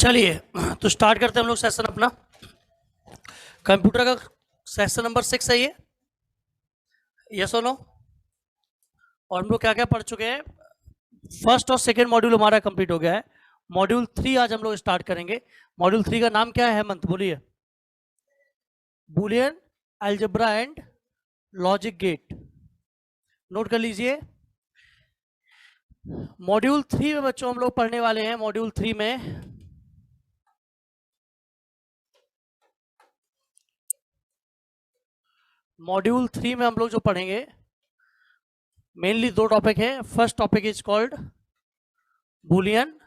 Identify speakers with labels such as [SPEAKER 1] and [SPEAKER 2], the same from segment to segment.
[SPEAKER 1] चलिए तो स्टार्ट करते हैं हम लोग सेशन अपना। कंप्यूटर का सेशन नंबर 6 है ये, यस और नो। और हम लोग क्या क्या पढ़ चुके हैं। फर्स्ट और सेकेंड मॉड्यूल हमारा कंप्लीट हो गया है। मॉड्यूल 3 आज हम लोग स्टार्ट करेंगे। मॉड्यूल 3 का नाम क्या है हेमंत, बोलिए। Boolean algebra and logic gate. Note कर लीजिए। मॉड्यूल 3 में बच्चों हम लोग पढ़ने वाले हैं। मॉड्यूल 3 में हम लोग जो पढ़ेंगे मेनली 2 टॉपिक है। First topic is called Boolean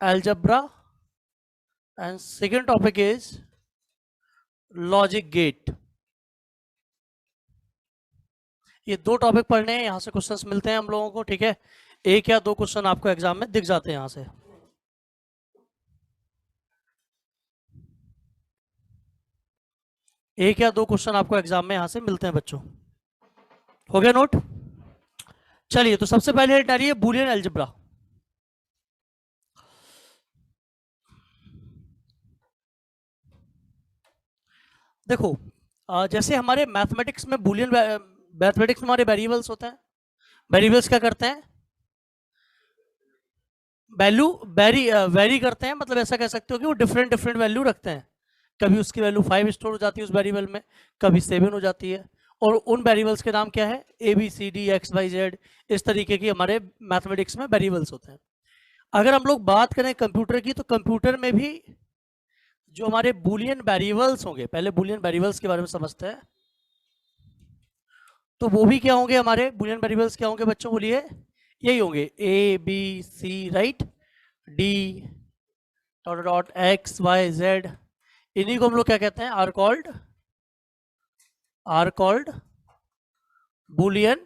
[SPEAKER 1] algebra and second topic is logic gate. ये 2 टॉपिक पढ़ने हैं, यहां से क्वेश्चंस मिलते हैं हम लोगों को, ठीक है। 1 या 2 क्वेश्चन आपको एग्जाम में दिख जाते हैं यहां से। एक या 2 क्वेश्चन आपको एग्जाम में यहां से मिलते हैं बच्चों। हो गया नोट। चलिए तो सबसे पहले डालिए बूलियन अलजेब्रा। देखो जैसे हमारे मैथमेटिक्स में मैथमेटिक्स में हमारे वेरिएबल्स होते हैं। वेरिएबल्स क्या करते हैं, वैल्यू वेरी करते हैं। मतलब ऐसा कह सकते हो कि वो डिफरेंट डिफरेंट वैल्यू रखते हैं। कभी उसकी वैल्यू 5 स्टोर हो जाती है उस वेरिएबल में, कभी 7 हो जाती है। और उन वेरिएबल्स के नाम क्या है, ABCD XYZ। इस तरीके की हमारे मैथमेटिक्स में वेरिएबल्स होते हैं। अगर हम लोग बात करें कंप्यूटर की, तो कंप्यूटर में भी जो हमारे बूलियन वेरिएबल्स होंगे, पहले बूलियन वेरिएबल्स के बारे में समझते हैं। तो वो भी क्या होंगे, हमारे बूलियन वेरिएबल्स क्या होंगे बच्चों, बोलिए। यही होंगे ABC, right, D dot XYZ। इन्हीं को हम लोग क्या कहते हैं, आर कॉल्ड बूलियन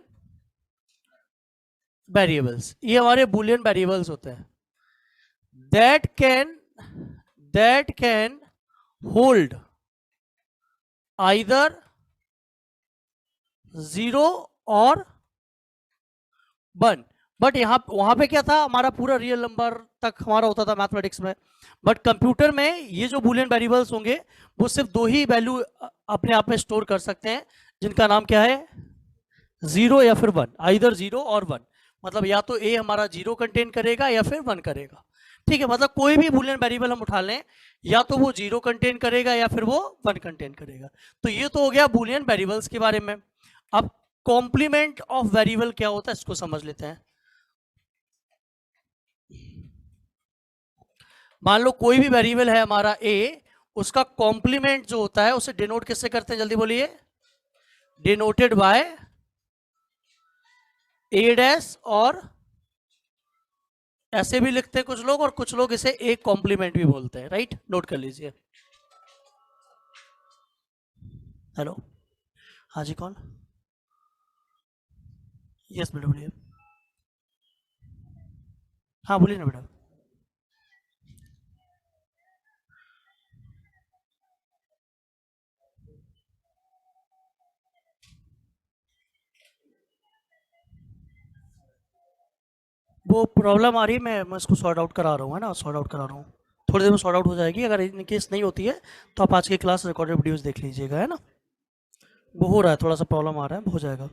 [SPEAKER 1] वेरिएबल्स। ये हमारे बूलियन वेरिएबल्स होते हैं। दैट कैन होल्ड आइदर 0 और 1। बट वहां पे क्या था, हमारा पूरा रियल नंबर तक हमारा होता था मैथमेटिक्स में। बट कंप्यूटर में ये जो बूलियन वेरिएबल्स होंगे वो सिर्फ 2 ही वैल्यू अपने आप में स्टोर कर सकते हैं, जिनका नाम क्या है, 0 या फिर 1। आइदर 0 और 1, मतलब या तो A हमारा 0 कंटेन करेगा या फिर 1 करेगा, ठीक है। मतलब कोई भी बूलियन वेरिएबल हम उठा लें, या तो वो 0 कंटेन करेगा या फिर वो 1 कंटेन करेगा। तो ये तो हो गया बूलियन वेरिएबल्स के बारे में। अब कॉम्प्लीमेंट ऑफ वेरिएबल क्या होता है, इसको समझ लेते हैं। मान लो कोई भी वेरिएबल है हमारा A, उसका कॉम्प्लीमेंट जो होता है उसे डिनोट किससे करते हैं, जल्दी बोलिए। डिनोटेड बाय A डैश, और ऐसे भी लिखते हैं कुछ लोग, और कुछ लोग इसे एक कॉम्प्लीमेंट भी बोलते हैं, राइट। नोट कर लीजिए। हेलो, हाँ जी, कौन? यस बेटा, बोलिए। हाँ बोलिए ना बेटा। वो प्रॉब्लम आ रही है, मैं इसको सॉर्ट आउट करा रहा हूँ, है ना, सॉर्ट आउट करा रहा हूँ। थोड़ी देर में सॉर्ट आउट हो जाएगी। अगर इन केस नहीं होती है तो आप आज की क्लास रिकॉर्डेड वीडियोस देख लीजिएगा, है ना। वो हो रहा है, थोड़ा सा प्रॉब्लम आ रहा है, हो जाएगा।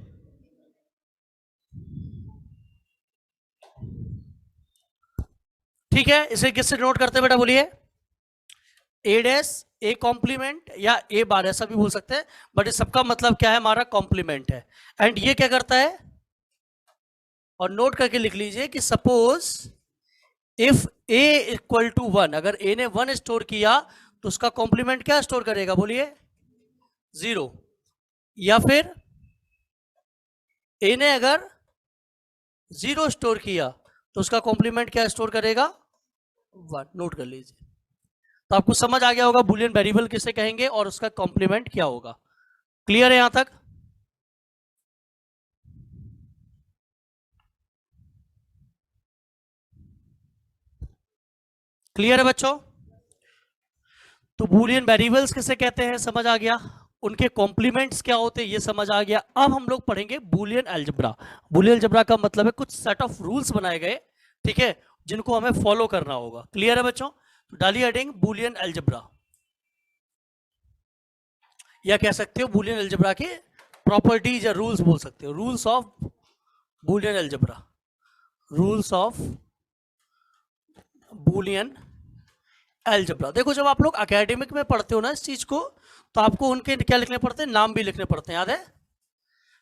[SPEAKER 1] ठीक है, इसे किससे नोट करते हैं बेटा, बोलिए। A डैश, A कॉम्प्लीमेंट या A बार, ऐसा भी बोल सकते हैं। बट इस सबका मतलब क्या है, हमारा कॉम्प्लीमेंट है। एंड ये क्या करता है, और नोट करके लिख लीजिए कि suppose if A equal to 1, अगर A ने 1 स्टोर किया तो उसका कॉम्प्लीमेंट क्या स्टोर करेगा, बोलिए, 0। या फिर A ने अगर 0 स्टोर किया तो उसका कॉम्प्लीमेंट क्या स्टोर करेगा, 1। नोट कर लीजिए। तो आपको समझ आ गया होगा बूलियन वेरिएबल किसे कहेंगे और उसका कॉम्प्लीमेंट क्या होगा। क्लियर है यहां तक? क्लियर है बच्चों? तो बूलियन वेरिएबल्स किसे कहते हैं समझ आ गया, उनके कॉम्प्लीमेंट्स क्या होते हैं ये समझ आ गया। अब हम लोग पढ़ेंगे बूलियन अलजेब्रा। बूलियन अलजेब्रा का मतलब है कुछ सेट ऑफ रूल्स बनाए गए, ठीक है, जिनको हमें फॉलो करना होगा। क्लियर है बच्चों? तो डालिए हेडिंग बुलियन अलजेब्रा, या कह सकते हो बुलियन अलजेब्रा के प्रॉपर्टीज या रूल्स बोल सकते हो, rules of Boolean algebra, rules of Boolean algebra. देखो जब आप लोग एकेडमिक में पढ़ते हो ना इस चीज को, तो आपको उनके क्या लिखने पड़ते हैं, नाम भी लिखने पड़ते हैं। याद है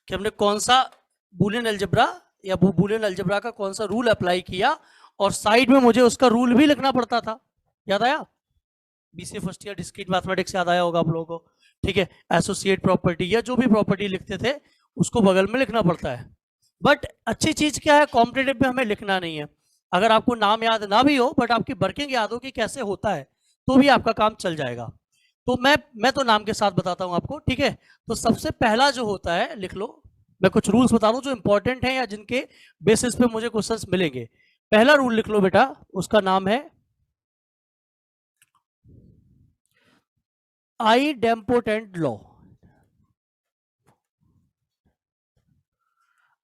[SPEAKER 1] कि हमने कौन सा बुलियन अलजेब्रा या बुलियन अलजेब्रा का कौन सा रूल अप्लाई किया, और साइड में मुझे उसका रूल भी लिखना पड़ता था। याद आया? BCA first year discrete mathematics याद आया होगा आप लोगों को, ठीक है। एसोसिएट प्रॉपर्टी या जो भी प्रॉपर्टी लिखते थे उसको बगल में लिखना पड़ता है। बट अच्छी चीज क्या है, कॉम्पिटेटिव में हमें लिखना नहीं है। अगर आपको नाम याद ना भी हो बट आपकी वर्किंग याद हो कि कैसे होता है, तो भी आपका काम चल जाएगा। तो मैं तो नाम के साथ बताता हूं आपको, ठीक है। तो सबसे पहला जो होता है, लिख लो, मैं कुछ रूल्स बता दूं जो इंपॉर्टेंट है या जिनके बेसिस पे मुझे क्वेश्चंस मिलेंगे। पहला रूल लिख लो बेटा, उसका नाम है idempotent law.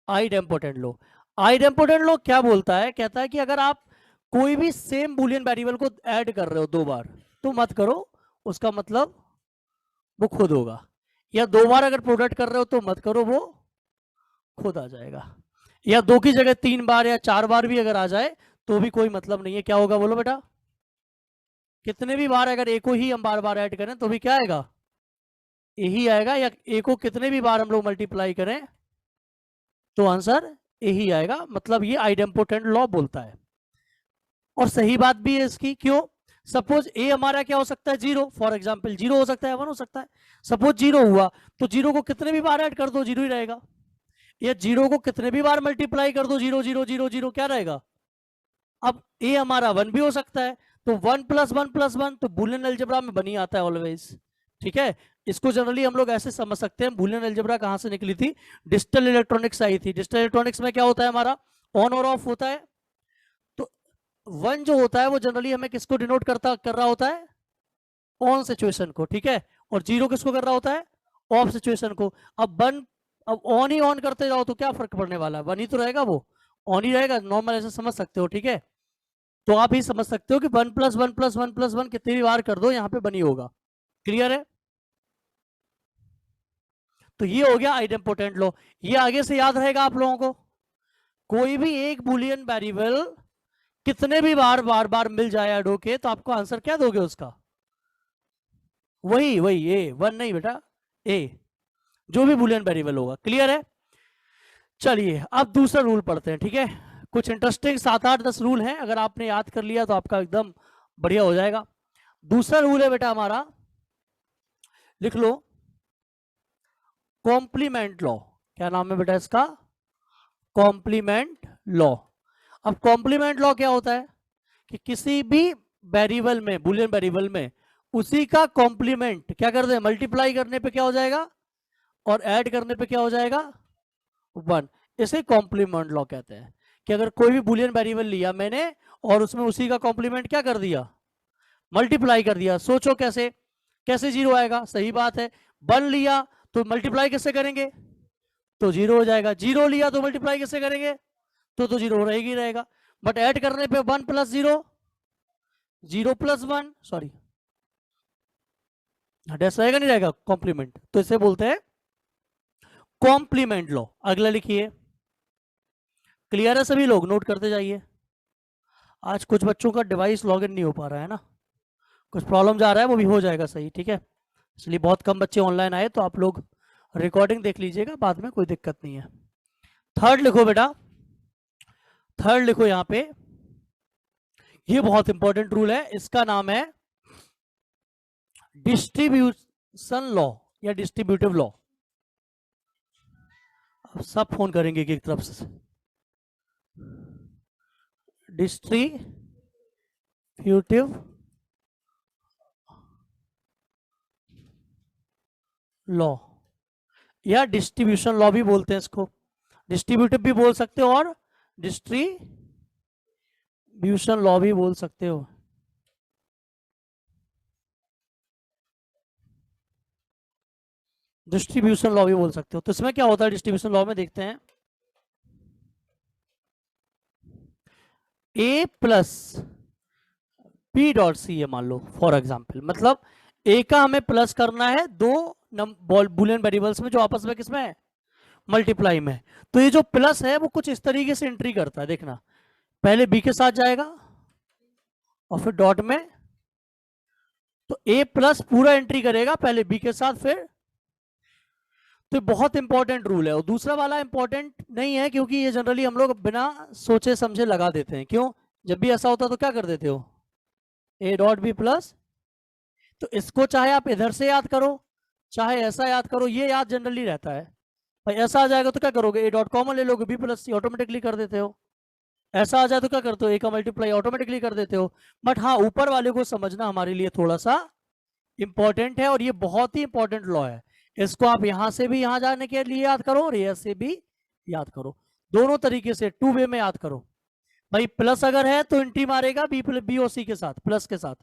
[SPEAKER 1] Idempotent law, idempotent law क्या बोलता है, कहता है कि अगर आप कोई भी सेम बुलियन वेरिएबल को ऐड कर रहे हो 2 बार, तो मत करो, उसका मतलब वो खुद होगा। या 2 बार अगर प्रोडक्ट कर रहे हो तो मत करो, वो खुद आ जाएगा। या 2 की जगह 3 बार या 4 बार भी अगर आ जाए तो भी कोई मतलब नहीं है, क्या होगा बोलो बेटा? कितने भी बार अगर ए को ही हम बार बार ऐड करें तो भी क्या आएगा? यही आएगा। या ए को कितने भी बार हम लोग मल्टीप्लाई करें तो आंसर यही आएगा। मतलब ये आइडेम्पोटेंट लॉ बोलता है, और सही बात भी है इसकी। क्यों? सपोज ए हमारा क्या हो सकता है, 0, फॉर एग्जाम्पल 0 हो सकता है, 1 हो सकता है। सपोज 0 हुआ तो 0 को कितने भी बार ऐड कर दो 0 ही रहेगा। या 0 को कितने भी बार मल्टीप्लाई कर दो 0 0 0 0 क्या रहेगा? अब ए हमारा 1 भी हो सकता है, तो 1 + 1 + 1 तो बुलियन अलजेब्रा में बनी आता है ऑलवेज, ठीक है। इसको जनरली हम लोग ऐसे समझ सकते हैं, बुलियन अलजेब्रा कहां से निकली थी? डिजिटल इलेक्ट्रॉनिक्स आई थी। डिजिटल इलेक्ट्रॉनिक्स में क्या होता है, हमारा ऑन और ऑफ होता है। तो 1 जो होता है वो जनरली हमें किसको डिनोट कर रहा होता है? ऑन सिचुएशन को, ठीक है। और 0 किसको कर रहा होता है? ऑफ सिचुएशन को। अब ऑन ही ऑन करते जाओ तो क्या फर्क पड़ने वाला है, 1 ही तो रहेगा, वो ऑन ही रहेगा। नॉर्मल ऐसे समझ सकते हो, ठीक है। तो आप ही समझ सकते हो कि 1 + 1 + 1 + 1 कितनी भी बार कर दो यहाँ पे बनी होगा। क्लियर है? तो ये हो गया आइडेम्पोटेंट लॉ। ये आगे से याद रहेगा आप लोगों को। कोई भी एक बुलियन वेरिएबल कितने भी बार बार बार मिल जाए ऐड होके, तो आपको आंसर क्या दोगे उसका? वही वही ए, 1 नहीं बेटा, ए, जो भी बुलियन वेरिएबल होगा। क्लियर है? चलिए अब दूसरा रूल पढ़ते हैं, ठीक है। कुछ इंटरेस्टिंग 7 8 10 रूल हैं, अगर आपने याद कर लिया तो आपका एकदम बढ़िया हो जाएगा। दूसरा रूल है बेटा हमारा, लिख लो, कॉम्प्लीमेंट लॉ। क्या नाम है बेटा इसका? Complement law. अब कॉम्प्लीमेंट लॉ क्या होता है कि किसी भी वेरिएबल में, बुलियन वेरिएबल में, उसी का कॉम्प्लीमेंट क्या कर दे, मल्टीप्लाई करने पे क्या हो जाएगा और ऐड करने पे क्या हो जाएगा? 1। इसे कॉम्प्लीमेंट लॉ कहते हैं कि अगर कोई भी बुलियन वेरिएबल लिया मैंने और उसमें उसी का कॉम्प्लीमेंट क्या कर दिया, मल्टीप्लाई कर दिया। सोचो कैसे, कैसे 0 आएगा? सही बात है, 1 लिया तो मल्टीप्लाई किससे करेंगे तो 0 हो जाएगा, 0 लिया तो मल्टीप्लाई किससे करेंगे तो 0 रहेगी ही रहेगा। बट ऐड करने पे 1 + 0, 0 + 1, सॉरी डैश रहेगा नहीं रहेगा, कॉम्प्लीमेंट, तो इसे बोलते हैं कॉम्प्लीमेंट लॉ। अगला लिखिए। क्लियर है सभी लोग? नोट करते जाइए। आज कुछ बच्चों का डिवाइस लॉगिन नहीं हो पा रहा है ना, कुछ प्रॉब्लम जा रहा है, वो भी हो जाएगा सही, ठीक है। इसलिए बहुत कम बच्चे ऑनलाइन आए, तो आप लोग रिकॉर्डिंग देख लीजिएगा बाद में, कोई दिक्कत नहीं है। थर्ड लिखो बेटा, थर्ड लिखो यहां पे, ये बहुत इंपॉर्टेंट रूल है, इसका नाम है डिस्ट्रीब्यूशन लॉ या डिस्ट्रीब्यूटिव लॉ। अब सब फोन करेंगे एक तरफ से। डिस्ट्रीब्यूटिव लॉ या डिस्ट्रीब्यूशन लॉ भी बोलते हैं इसको, डिस्ट्रीब्यूटिव भी बोल सकते हो और डिस्ट्रीब्यूशन लॉ भी बोल सकते हो। डिस्ट्रीब्यूशन लॉ भी बोल सकते हो। तो इसमें क्या होता है डिस्ट्रीब्यूशन लॉ में, देखते हैं। A plus B dot C है मान लो फॉर एग्जाम्पल, मतलब ए का हमें प्लस करना है दो बुलियन वेरिएबल्स में जो आपस में किसमें है, मल्टीप्लाई में। तो ये जो प्लस है वो कुछ इस तरीके से एंट्री करता है, देखना पहले बी के साथ जाएगा और फिर डॉट में, तो ए प्लस पूरा एंट्री करेगा पहले बी के साथ फिर। तो ये बहुत इंपॉर्टेंट रूल है। और दूसरा वाला इंपॉर्टेंट नहीं है क्योंकि ये जनरली हम लोग बिना सोचे समझे लगा देते हैं। क्यों? जब भी ऐसा होता है तो क्या कर देते हो, ए डॉट बी प्लस, तो इसको चाहे आप इधर से याद करो चाहे ऐसा याद करो, ये याद जनरली रहता है। भाई ऐसा आ जाएगा तो क्या करोगे, ए डॉट कॉमन ले लोगे, बी प्लस सी ऑटोमेटिकली कर देते हो। ऐसा आ जाए तो क्या करते हो, ए का मल्टीप्लाई ऑटोमेटिकली कर देते हो। बट हाँ, ऊपर वाले को समझना हमारे लिए थोड़ा सा इंपॉर्टेंट है और ये बहुत ही इंपॉर्टेंट लॉ है। इसको आप यहां से भी यहां जाने के लिए याद करो और यहां से भी याद करो, दोनों तरीके से टू वे में याद करो। भाई प्लस अगर है तो एंट्री मारेगा बी और सी के साथ, प्लस के साथ।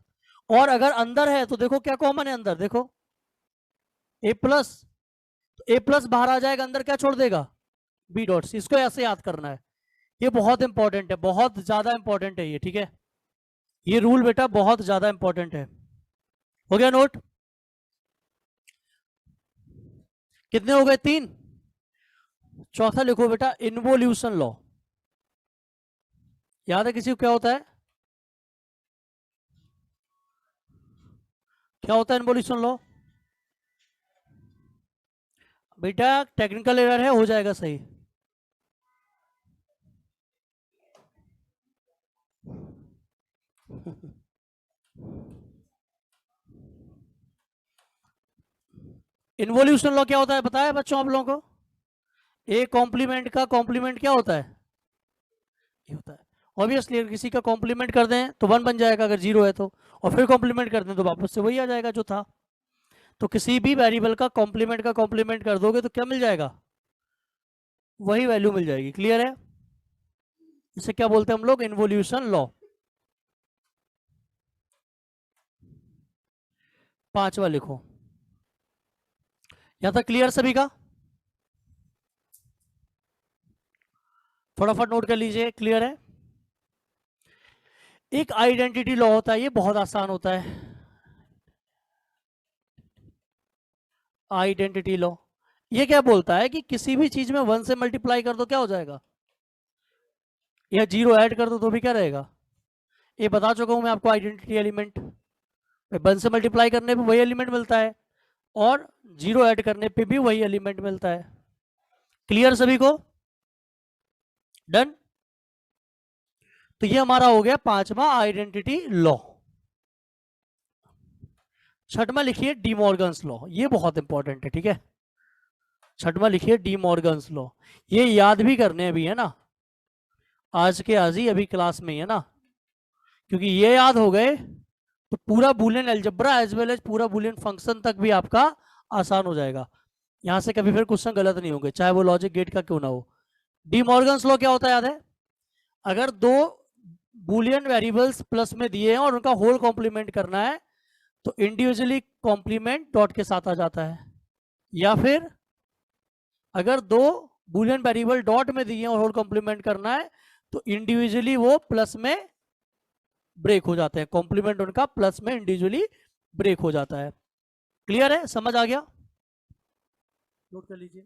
[SPEAKER 1] और अगर अंदर है तो देखो क्या कॉमन है अंदर, देखो ए प्लस, तो ए प्लस बाहर आ जाएगा, अंदर क्या छोड़ देगा, बी डॉट सी। इसको ऐसे याद करना है। ये बहुत इंपॉर्टेंट है, बहुत ज्यादा इंपॉर्टेंट है ये, ठीक है। ये रूल बेटा बहुत ज्यादा इंपॉर्टेंट है। हो गया नोट? कितने हो गए, 3। चौथा लिखो बेटा, इन्वोल्यूशन लॉ। याद है किसी को क्या होता है, क्या होता है इन्वोल्यूशन लॉ? बेटा टेक्निकल एरर है, हो जाएगा सही। इन्वोल्यूशन लॉ क्या होता है बताया बच्चों आप लोगों को? ए कॉम्प्लीमेंट का कॉम्प्लीमेंट क्या होता है, ये होता है। ऑब्वियसली अगर किसी का कॉम्प्लीमेंट कर दें तो 1 बन जाएगा अगर 0 है तो, और फिर कॉम्प्लीमेंट कर दें तो वापस से वही आ जाएगा जो था। तो किसी भी वेरिएबल का कॉम्प्लीमेंट कर दोगे तो क्या मिल जाएगा, वही वैल्यू मिल जाएगी। क्लियर है? इसे क्या बोलते हैं हम लोग, इन्वोल्यूशन लॉ। पांचवा लिखो, यहां तक क्लियर सभी का? फटाफट नोट कर लीजिए, क्लियर है? एक आइडेंटिटी लॉ होता है, ये बहुत आसान होता है। आइडेंटिटी लॉ ये क्या बोलता है कि किसी भी चीज में 1 से मल्टीप्लाई कर दो क्या हो जाएगा, या 0 ऐड कर दो तो भी क्या रहेगा। ये बता चुका हूं मैं आपको, आइडेंटिटी एलिमेंट 1 से मल्टीप्लाई करने पे वही एलिमेंट मिलता है और 0 ऐड करने पे भी वही एलिमेंट मिलता है। क्लियर सभी को? डन? तो ये हमारा हो गया पांचवा आइडेंटिटी लॉ। छठवां लिखिए डीमॉर्गन्स लॉ, ये बहुत इंपॉर्टेंट है, ठीक है। छठवां लिखिए डीमॉर्गन्स लॉ। ये याद भी करने अभी है ना, आज के आज ही अभी क्लास में ही है ना, क्योंकि ये याद हो गए तो पूरा Boolean algebra as well as पूरा बूलियन फंक्शन तक भी आपका आसान हो जाएगा। यहां से कभी फिर क्वेश्चन गलत नहीं होंगे, चाहे वो लॉजिक गेट का क्यों ना हो। डीमॉर्गन्स लॉ क्या होता है याद है? अगर दो बूलियन वेरिएबल्स प्लस में दिए हैं और उनका होल कॉम्प्लीमेंट करना है तो इंडिविजुअली कॉम्प्लीमेंट डॉट के साथ आ जाता है। या फिर अगर दो बूलियन वेरिएबल डॉट में दिए हैं और होल कॉम्प्लीमेंट करना है तो इंडिविजुअली वो प्लस में ब्रेक हो जाते हैं, कॉम्प्लीमेंट उनका प्लस में इंडिविजुअली ब्रेक हो जाता है। क्लियर है, समझ आ गया? नोट कर लीजिए।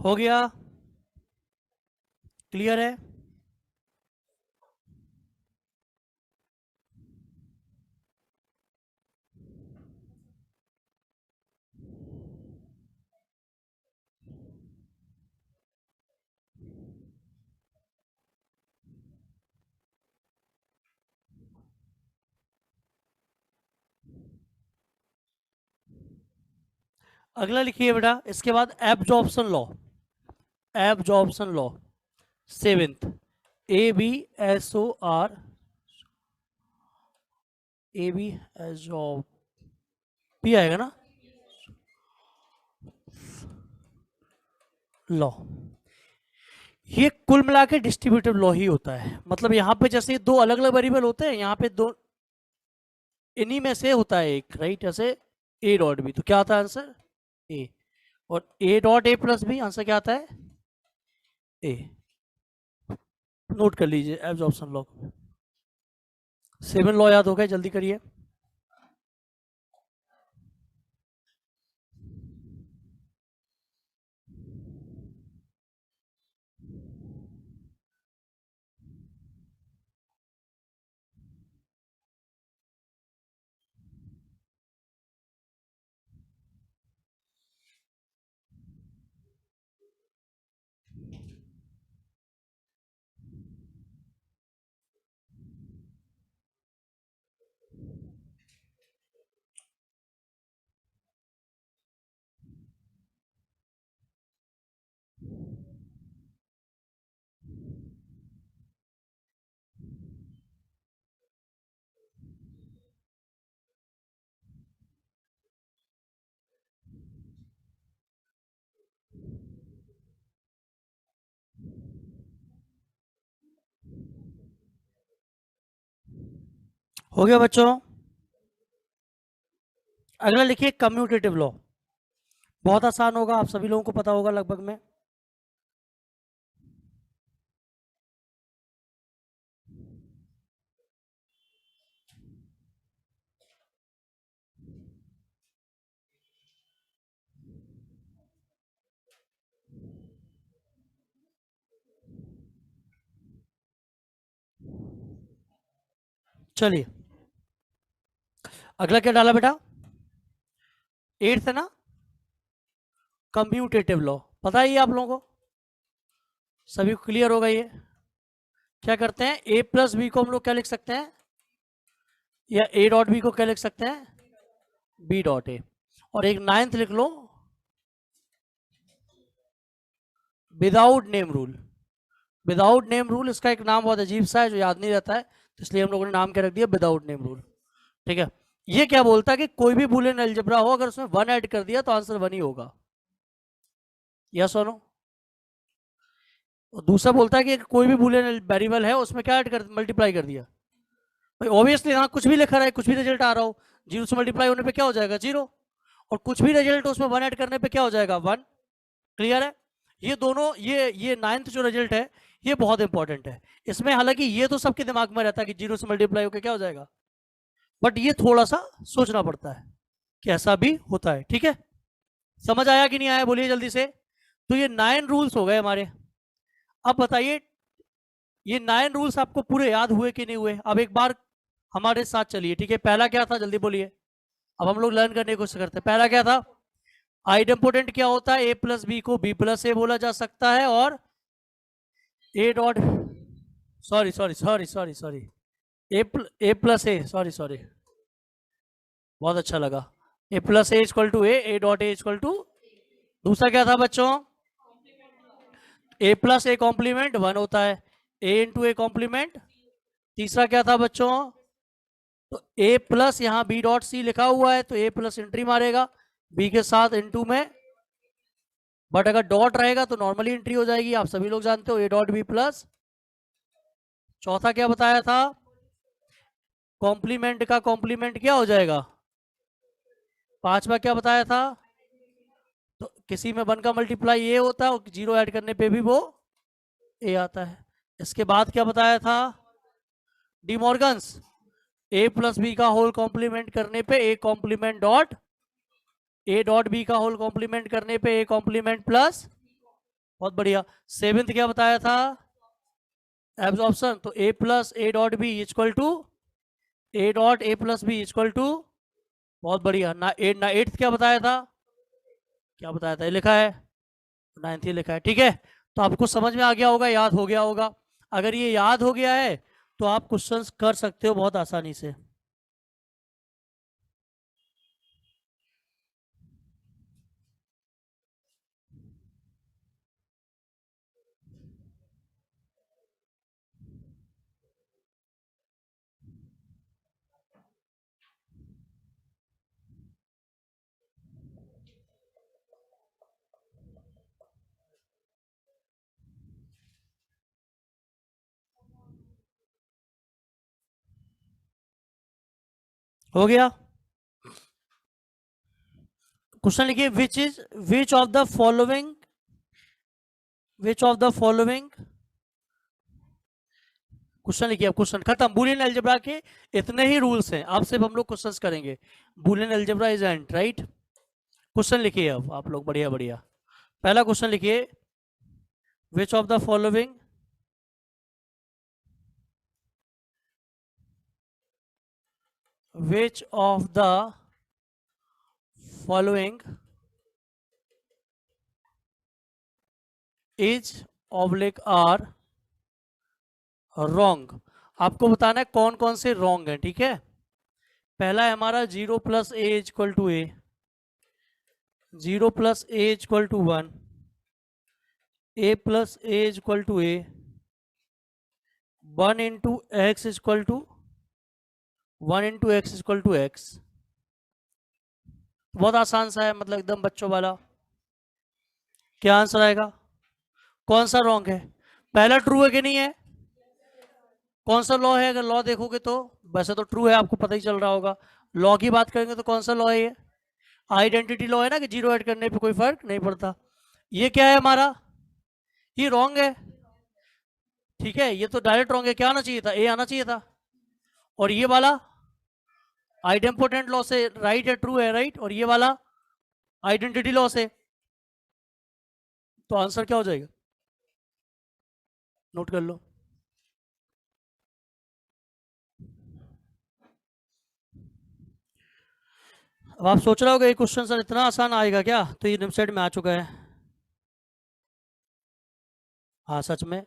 [SPEAKER 1] हो गया, क्लियर है? अगला लिखिए बेटा, इसके बाद absorption law, absorption law, seventh, ABSOR, AB absorb, P आएगा ना, लॉ। ये कुल मिला के डिस्ट्रीब्यूटिव लॉ ही होता है। मतलब यहाँ पे जैसे दो अलग अलग वेरिएबल होते हैं, यहाँ पे दो, इन्हीं में से होता है एक, राइट? जैसे ए डॉट बी, तो क्या आता है आंसर? ए। और A dot A plus B, answer क्या आता है? ए। नोट कर लीजिए एब्जॉर्प्शन लॉ। 7 लॉ याद हो गए, जल्दी करिए। हो गया बच्चों? अगला लिखिए कम्यूटेटिव लॉ। बहुत आसान होगा, आप सभी लोगों को पता होगा लगभग में। चलिए, अगला क्या डाला बेटा? 8th है ना, कम्यूटेटिव लॉ। पता है ये आप लोगों को, सभी को क्लियर होगा ये? क्या करते हैं, ए प्लस बी को हम लोग क्या लिख सकते हैं, या ए डॉट बी को क्या लिख सकते हैं, बी डॉट ए। और एक 9th लिख लो, without name rule. Without name rule, इसका एक नाम बहुत अजीब सा है जो याद नहीं रहता है, तो इसलिए हम लोगों ने नाम क्या रख दिया, विदाउट नेम रूल। ठीक है, ये क्या बोलता है कि कोई भी बूलियन अलजेब्रा हो, अगर उसमें 1 ऐड कर दिया तो आंसर 1 ही होगा। यस और नो? और दूसरा बोलता है कि कोई भी बूलियन वेरिएबल है, उसमें क्या ऐड कर, मल्टीप्लाई कर दिया। भाई ऑब्वियसली यहाँ कुछ भी लिखा रहा है, कुछ भी रिजल्ट आ रहा हो, 0 से मल्टीप्लाई होने पे क्या हो जाएगा, 0। और कुछ भी रिजल्ट उसमें 1 ऐड करने पे क्या हो जाएगा, 1। क्लियर है? ये दोनों, ये 9th जो रिजल्ट है, ये बहुत इंपॉर्टेंट है। इसमें हालांकि ये तो सबके दिमाग में रहता है कि 0 से मल्टीप्लाई होकर क्या हो जाएगा, बट ये थोड़ा सा सोचना पड़ता है कि ऐसा भी होता है। ठीक है, समझ आया कि नहीं आया, बोलिए जल्दी से। तो ये 9 रूल्स हो गए हमारे। अब बताइए, ये 9 रूल्स आपको पूरे याद हुए कि नहीं हुए? अब एक बार हमारे साथ चलिए। ठीक है, पहला क्या था, जल्दी बोलिए। अब हम लोग लर्न करने की कोशिश करते हैं। पहला क्या था, आइडेम्पोटेंट क्या होता है, ए प्लस बी को बी प्लस ए बोला जा सकता है, और A dot, sorry sorry sorry sorry sorry, A plus A, sorry sorry, बहुत अच्छा लगा, A plus A equal to A dot A equal to. दूसरा क्या था बच्चों, ए प्लस ए कॉम्प्लीमेंट 1 होता है, ए इंटू ए कॉम्प्लीमेंट। तीसरा क्या था बच्चों, तो ए प्लस, यहाँ बी डॉट सी लिखा हुआ है तो ए प्लस एंट्री मारेगा बी के साथ इंटू में, बट अगर डॉट रहेगा तो नॉर्मली एंट्री हो जाएगी, आप सभी लोग जानते हो, ए डॉट बी प्लस। चौथा क्या बताया था, कॉम्प्लीमेंट का कॉम्प्लीमेंट क्या हो जाएगा। पांचवा क्या बताया था, तो किसी में 1 का मल्टीप्लाई ए होता है और 0 ऐड करने पे भी वो ए आता है। इसके बाद क्या बताया था, डिमॉर्गन्स, ए प्लस बी का होल कॉम्प्लीमेंट करने पे A complement dot, A dot B का होल कॉम्प्लीमेंट करने पे ए कॉम्प्लीमेंट प्लस बहुत बढ़िया। सेवेंथ क्या बताया था? एब्जॉर्प्शन। तो A plus A dot B equal to A dot A plus B equal to, बहुत बढ़िया। ना एट्थ क्या बताया था? क्या बताया था? ये लिखा है, नाइन्थ ये लिखा है, ठीक है। तो आपको समझ में आ गया होगा, याद हो गया होगा। अगर ये याद हो गया है तो आप क्वेश्चंस कर सकते हो बहुत आसानी से। हो गया? क्वेश्चन लिखिए, which of the following, which of the following, question लिखिए। अब क्वेश्चन खत्म। बूलियन अलजेब्रा के इतने ही रूल्स हैं, अब सिर्फ हम लोग क्वेश्चंस करेंगे। Boolean algebra is and right. Question लिखिए अब आप लोग, बढ़िया बढ़िया। पहला क्वेश्चन लिखिए, which of the following, which of the following is oblique are wrong। आपको बताना है कौन कौन से रॉन्ग है, ठीक है। पहला है हमारा 0 plus A equal to A, 0 plus A equal to 1, A plus A equal to A, 1 into X equal to 1 into X equal to X. बहुत आसान सा है, मतलब एकदम बच्चों वाला। क्या आंसर आएगा? कौन सा रॉन्ग है? पहला ट्रू है कि नहीं है? कौन सा लॉ है? अगर लॉ देखोगे तो वैसे तो ट्रू है, आपको पता ही चल रहा होगा। लॉ की बात करेंगे तो कौन सा लॉ है ये? आइडेंटिटी लॉ है ना, कि जीरो ऐड करने पे कोई फर्क नहीं पड़ता। ये क्या है हमारा? ये रॉन्ग है, ठीक है। ये तो डायरेक्ट रॉन्ग है। क्या आना चाहिए था? ए आना चाहिए था। और ये वाला आइडेम्पोटेंट लॉ से राइट है, ट्रू है, राइट। और ये वाला आइडेंटिटी लॉ से। तो आंसर क्या हो जाएगा? नोट कर लो। अब आप सोच रहे हो कि ये क्वेश्चन सर इतना आसान आएगा क्या? तो ये निमसेट में आ चुका है। हाँ सच में।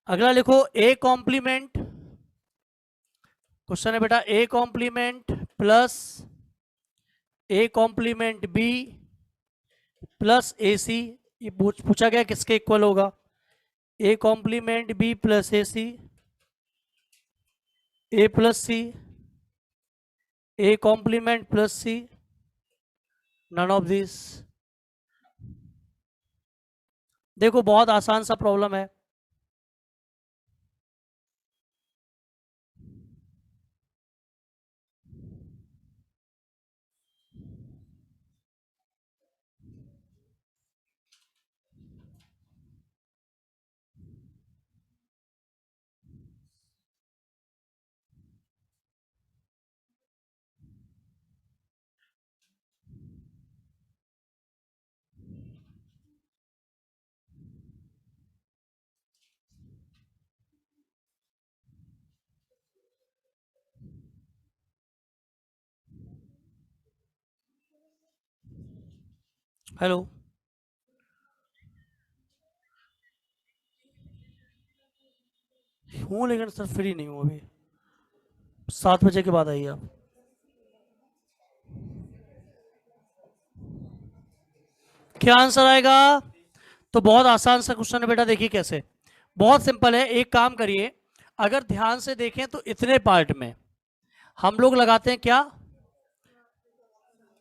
[SPEAKER 1] अगला लिखो, ए कॉम्प्लीमेंट। क्वेश्चन है बेटा, A complement plus A complement B plus A C. ये पूछा गया किसके इक्वल होगा? A complement B plus A C, A plus C, A complement plus C, none of this. देखो बहुत आसान सा प्रॉब्लम है। हेलो, हूँ लेकिन सर फ्री नहीं हूँ अभी। 7 बजे के बाद आइए आप। क्या आंसर आएगा? तो बहुत आसान सा क्वेश्चन है बेटा, देखिए कैसे। बहुत सिंपल है। एक काम करिए, अगर ध्यान से देखें तो इतने पार्ट में हम लोग लगाते हैं क्या?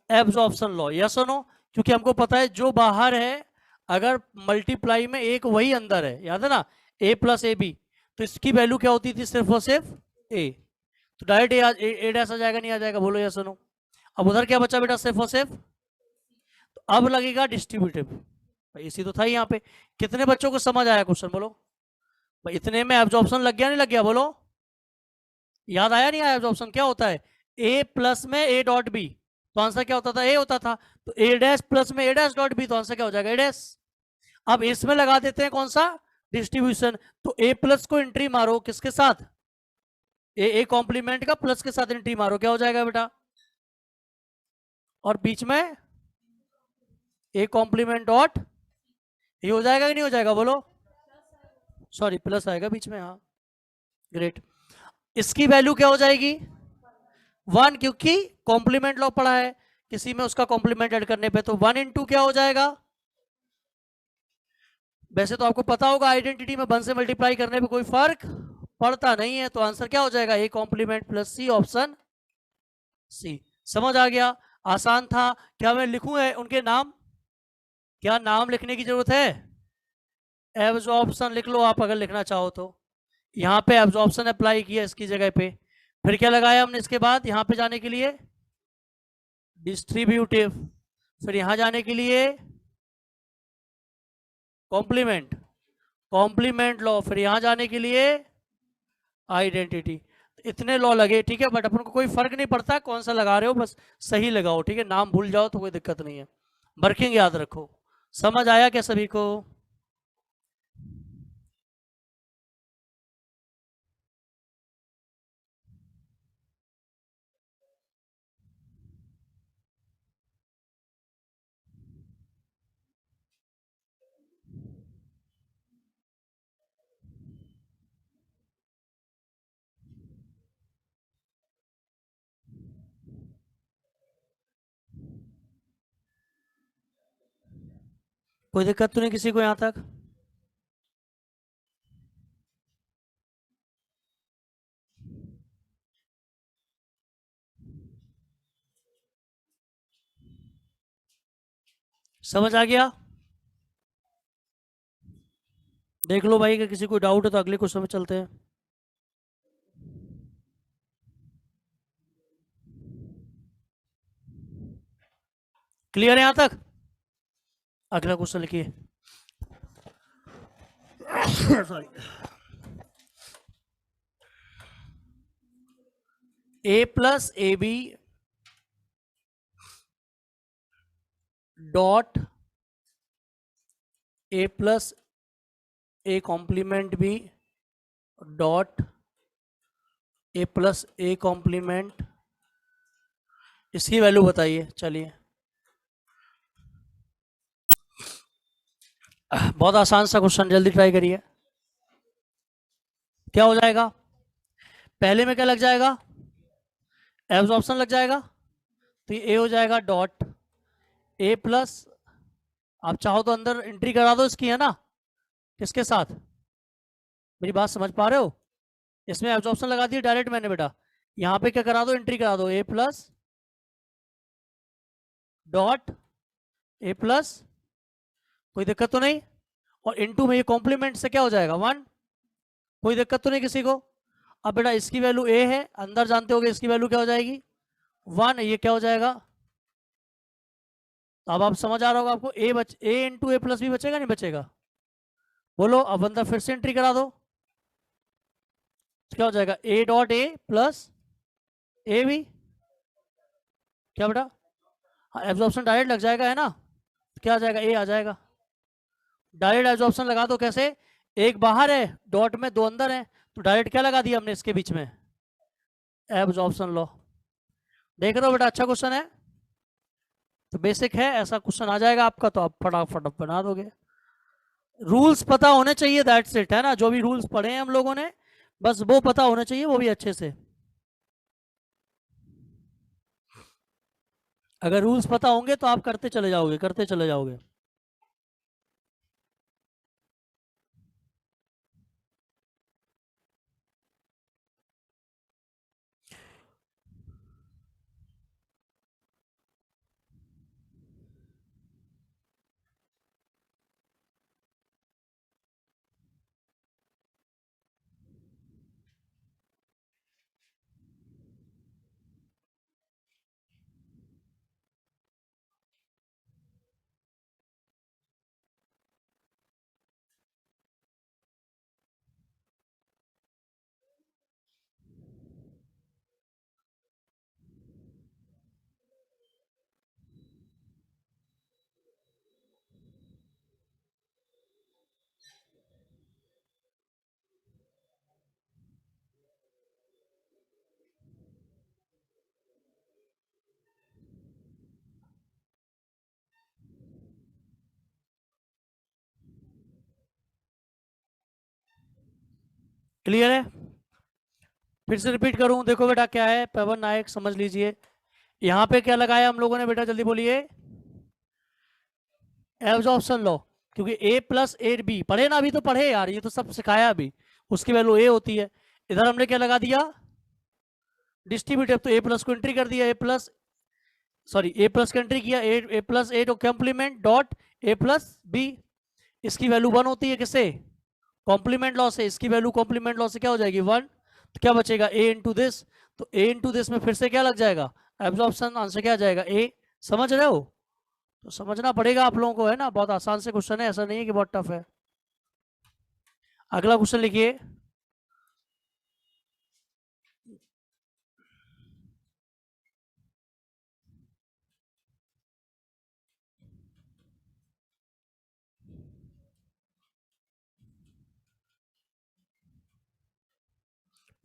[SPEAKER 1] एब्जॉर्प्शन लॉ, यस और नो। क्योंकि हमको पता है जो बाहर है, अगर मल्टीप्लाई में एक वही अंदर है, याद है ना, ए प्लस ए बी। तो इसकी वैल्यू क्या होती थी? सिर्फ और सिर्फ ए। तो डायरेक्ट ए डैश आ जाएगा, नहीं आ जाएगा? बोलो यस और नो। अब उधर क्या बचा बेटा? सिर्फ और सिर्फ। तो अब लगेगा डिस्ट्रीब्यूटिव। भाई इसी तो था यहाँ पे। कितने बच्चों को समझ आया क्वेश्चन? बोलो भाई। इतने में एब्जॉर्प्शन लग गया नहीं लग गया? बोलो याद आया नहीं आया? एब्जॉर्प्शन क्या होता है? ए प्लस में ए डॉट बी, तो आंसर क्या होता था, ए होता था। तो ए डैश प्लस में ए डैश डॉट बी, तो आंसर क्या हो जाएगा, ए डैश। अब इसमें लगा देते हैं कौन सा, डिस्ट्रीब्यूशन। तो ए प्लस को एंट्री मारो किसके साथ, ए कॉम्प्लीमेंट का प्लस के साथ एंट्री मारो, क्या हो जाएगा बेटा, और बीच में ए कॉम्प्लीमेंट डॉट, ये हो जाएगा कि नहीं हो जाएगा, बोलो, सॉरी प्लस आएगा बीच में, हाँ ग्रेट। इसकी वैल्यू क्या हो जाएगी, 1, क्योंकि कॉम्प्लीमेंट लॉ पढ़ा है, किसी में उसका कॉम्प्लीमेंट ऐड करने पे, तो 1 इंटू क्या हो जाएगा, वैसे तो आपको पता होगा आइडेंटिटी में 1 से मल्टीप्लाई करने पे कोई फर्क पड़ता नहीं है, तो आंसर क्या हो जाएगा, A complement plus C, option C. समझ आ गया, आसान था। क्या मैं लिखूं है उनके नाम, क्या नाम लिखने की जरूरत है, एब्जॉर्प्शन लिख लो आप अगर लिखना चाहो तो। यहाँ पे एब्जॉर्प्शन अप्लाई किया इसकी जगह पे, फिर क्या लगाया हमने इसके बाद, यहाँ पे जाने के लिए डिस्ट्रीब्यूटिव, फिर यहाँ जाने के लिए कॉम्प्लीमेंट, कॉम्प्लीमेंट लॉ, फिर यहाँ जाने के लिए आइडेंटिटी। इतने लॉ लगे, ठीक है, बट अपन को कोई फर्क नहीं पड़ता कौन सा लगा रहे हो, बस सही लगाओ, ठीक है, नाम भूल जाओ तो कोई दिक्कत नहीं है, वर्किंग याद रखो। समझ आया क्या सभी को, कोई दिक्कत तो नहीं किसी को यहाँ तक, समझ आ गया। देख लो भाई, अगर किसी को डाउट है तो अगले क्वेश्चन में चलते हैं। क्लियर है यहाँ तक, अगला क्वेश्चन लिखिए। Sorry, A plus A B dot A plus A complement B dot A plus A complement, इसकी वैल्यू बताइए। चलिए, बहुत आसान सा क्वेश्चन, जल्दी ट्राई करिए। क्या हो जाएगा, पहले में क्या लग जाएगा, एब्जॉर्प्शन लग जाएगा, तो ये ए हो जाएगा डॉट ए प्लस, आप चाहो तो अंदर एंट्री करा दो इसकी, है ना, किसके साथ, मेरी बात समझ पा रहे हो, इसमें एब्जॉर्प्शन लगा दिया डायरेक्ट मैंने बेटा, यहाँ पे क्या करा दो, एंट्री करा दो ए प्लस डॉट ए प्लस, कोई दिक्कत तो नहीं, और इनटू में ये कॉम्प्लीमेंट से क्या हो जाएगा 1, कोई दिक्कत तो नहीं किसी को। अब बेटा इसकी वैल्यू ए है, अंदर जानते होगे इसकी वैल्यू क्या हो जाएगी 1, ये क्या हो जाएगा, तो अब आप समझ आ रहा होगा आपको, ए इंटू ए प्लस बी बचेगा नहीं बचेगा, बोलो, अब अंदर फिर से एंट्री करा दो, तो क्या हो जाएगा A dot A plus A B, क्या बेटा, हाँ एब्जॉर्प्शन डायरेक्ट लग जाएगा, है ना, तो क्या आ जाएगा, ए आ जाएगा, डायरेक्ट एब्जॉर्प्शन लगा दो, कैसे, एक बाहर है डॉट में, दो अंदर है, तो डायरेक्ट क्या लगा दिया हमने इसके बीच में, एब्जॉर्प्शन लॉ। देख रहे हो बेटा, अच्छा क्वेश्चन है, तो बेसिक है, ऐसा क्वेश्चन आ जाएगा आपका तो आप फटाफट बना दोगे। रूल्स पता होने चाहिए, दैट्स इट, है ना, जो भी रूल्स पढ़े हैं हम लोगों ने, बस वो पता होना चाहिए, वो भी अच्छे से। अगर रूल्स पता होंगे तो आप करते चले जाओगे, करते चले जाओगे। क्लियर है? फिर से रिपीट करूं, देखो बेटा क्या है, पवन नायक समझ लीजिए। यहां पे क्या लगाया हम लोगों ने बेटा, जल्दी बोलिए। एब्जॉर्प्शन लॉ, क्योंकि ए प्लस ए बी पढ़े ना, अभी तो पढ़े यार, ये तो सब सिखाया अभी। उसकी वैल्यू ए होती है। इधर हमने क्या लगा दिया, डिस्ट्रीब्यूटिव, तो ए प्लस को एंट्री कर दिया, A plus, sorry A plus का एंट्री किया, A plus A complement dot A plus B. इसकी वैल्यू 1 होती है, किससे? कॉम्प्लीमेंट लॉ से। इसकी वैल्यू कॉम्प्लीमेंट लॉ से क्या हो जाएगी, 1। तो क्या बचेगा, ए इंटू दिस। तो ए इंटू दिस में फिर से क्या लग जाएगा, एब्जॉर्प्शन। आंसर क्या आ जाएगा, ए। समझ रहे हो? तो समझना पड़ेगा आप लोगों को, है ना, बहुत आसान से क्वेश्चन है, ऐसा नहीं है कि बहुत टफ है। अगला क्वेश्चन लिखिए।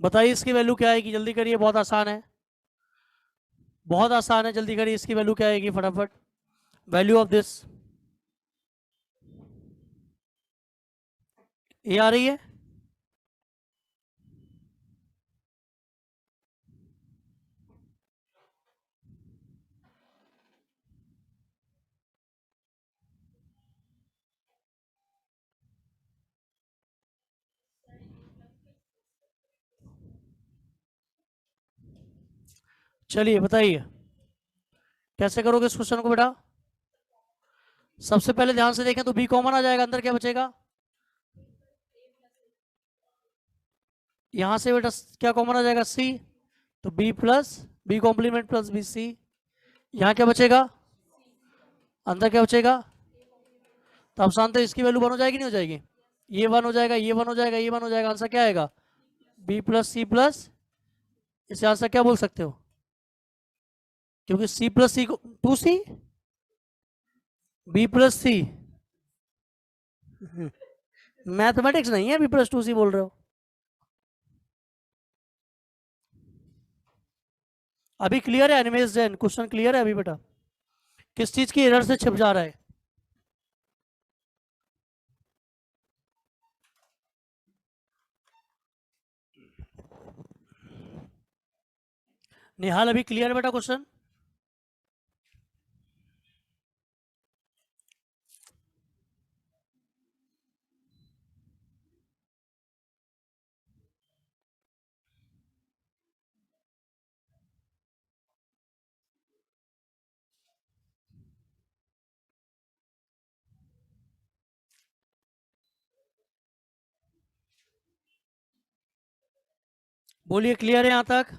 [SPEAKER 1] बताइए इसकी वैल्यू क्या आएगी, जल्दी करिए, बहुत आसान है, बहुत आसान है, जल्दी करिए, इसकी वैल्यू क्या आएगी फटाफट। वैल्यू ऑफ दिस ये आ रही है। चलिए बताइए कैसे करोगे इस क्वेश्चन को बेटा। सबसे पहले ध्यान से देखें तो बी कॉमन आ जाएगा, अंदर क्या बचेगा, यहां से बेटा क्या कॉमन आ जाएगा, सी। तो B plus B complement plus B C. यहाँ क्या बचेगा, अंदर क्या बचेगा। तो आप जानते हो इसकी वैल्यू 1 हो जाएगी, नहीं हो जाएगी, ये 1 हो जाएगा, ये 1 हो जाएगा, ये 1 हो जाएगा। आंसर क्या आएगा, बी प्लस सी प्लस, इसे आंसर क्या बोल सकते हो, क्योंकि सी प्लस सी को 2C, बी प्लस सी, मैथमेटिक्स नहीं है, बी प्लस 2C बोल रहे हो। अभी क्लियर है एनिमेज जैन, क्वेश्चन क्लियर है अभी बेटा, किस चीज की एरर से छिप जा रहा है। निहाल अभी क्लियर है बेटा क्वेश्चन। बोलिए क्लियर है यहां तक।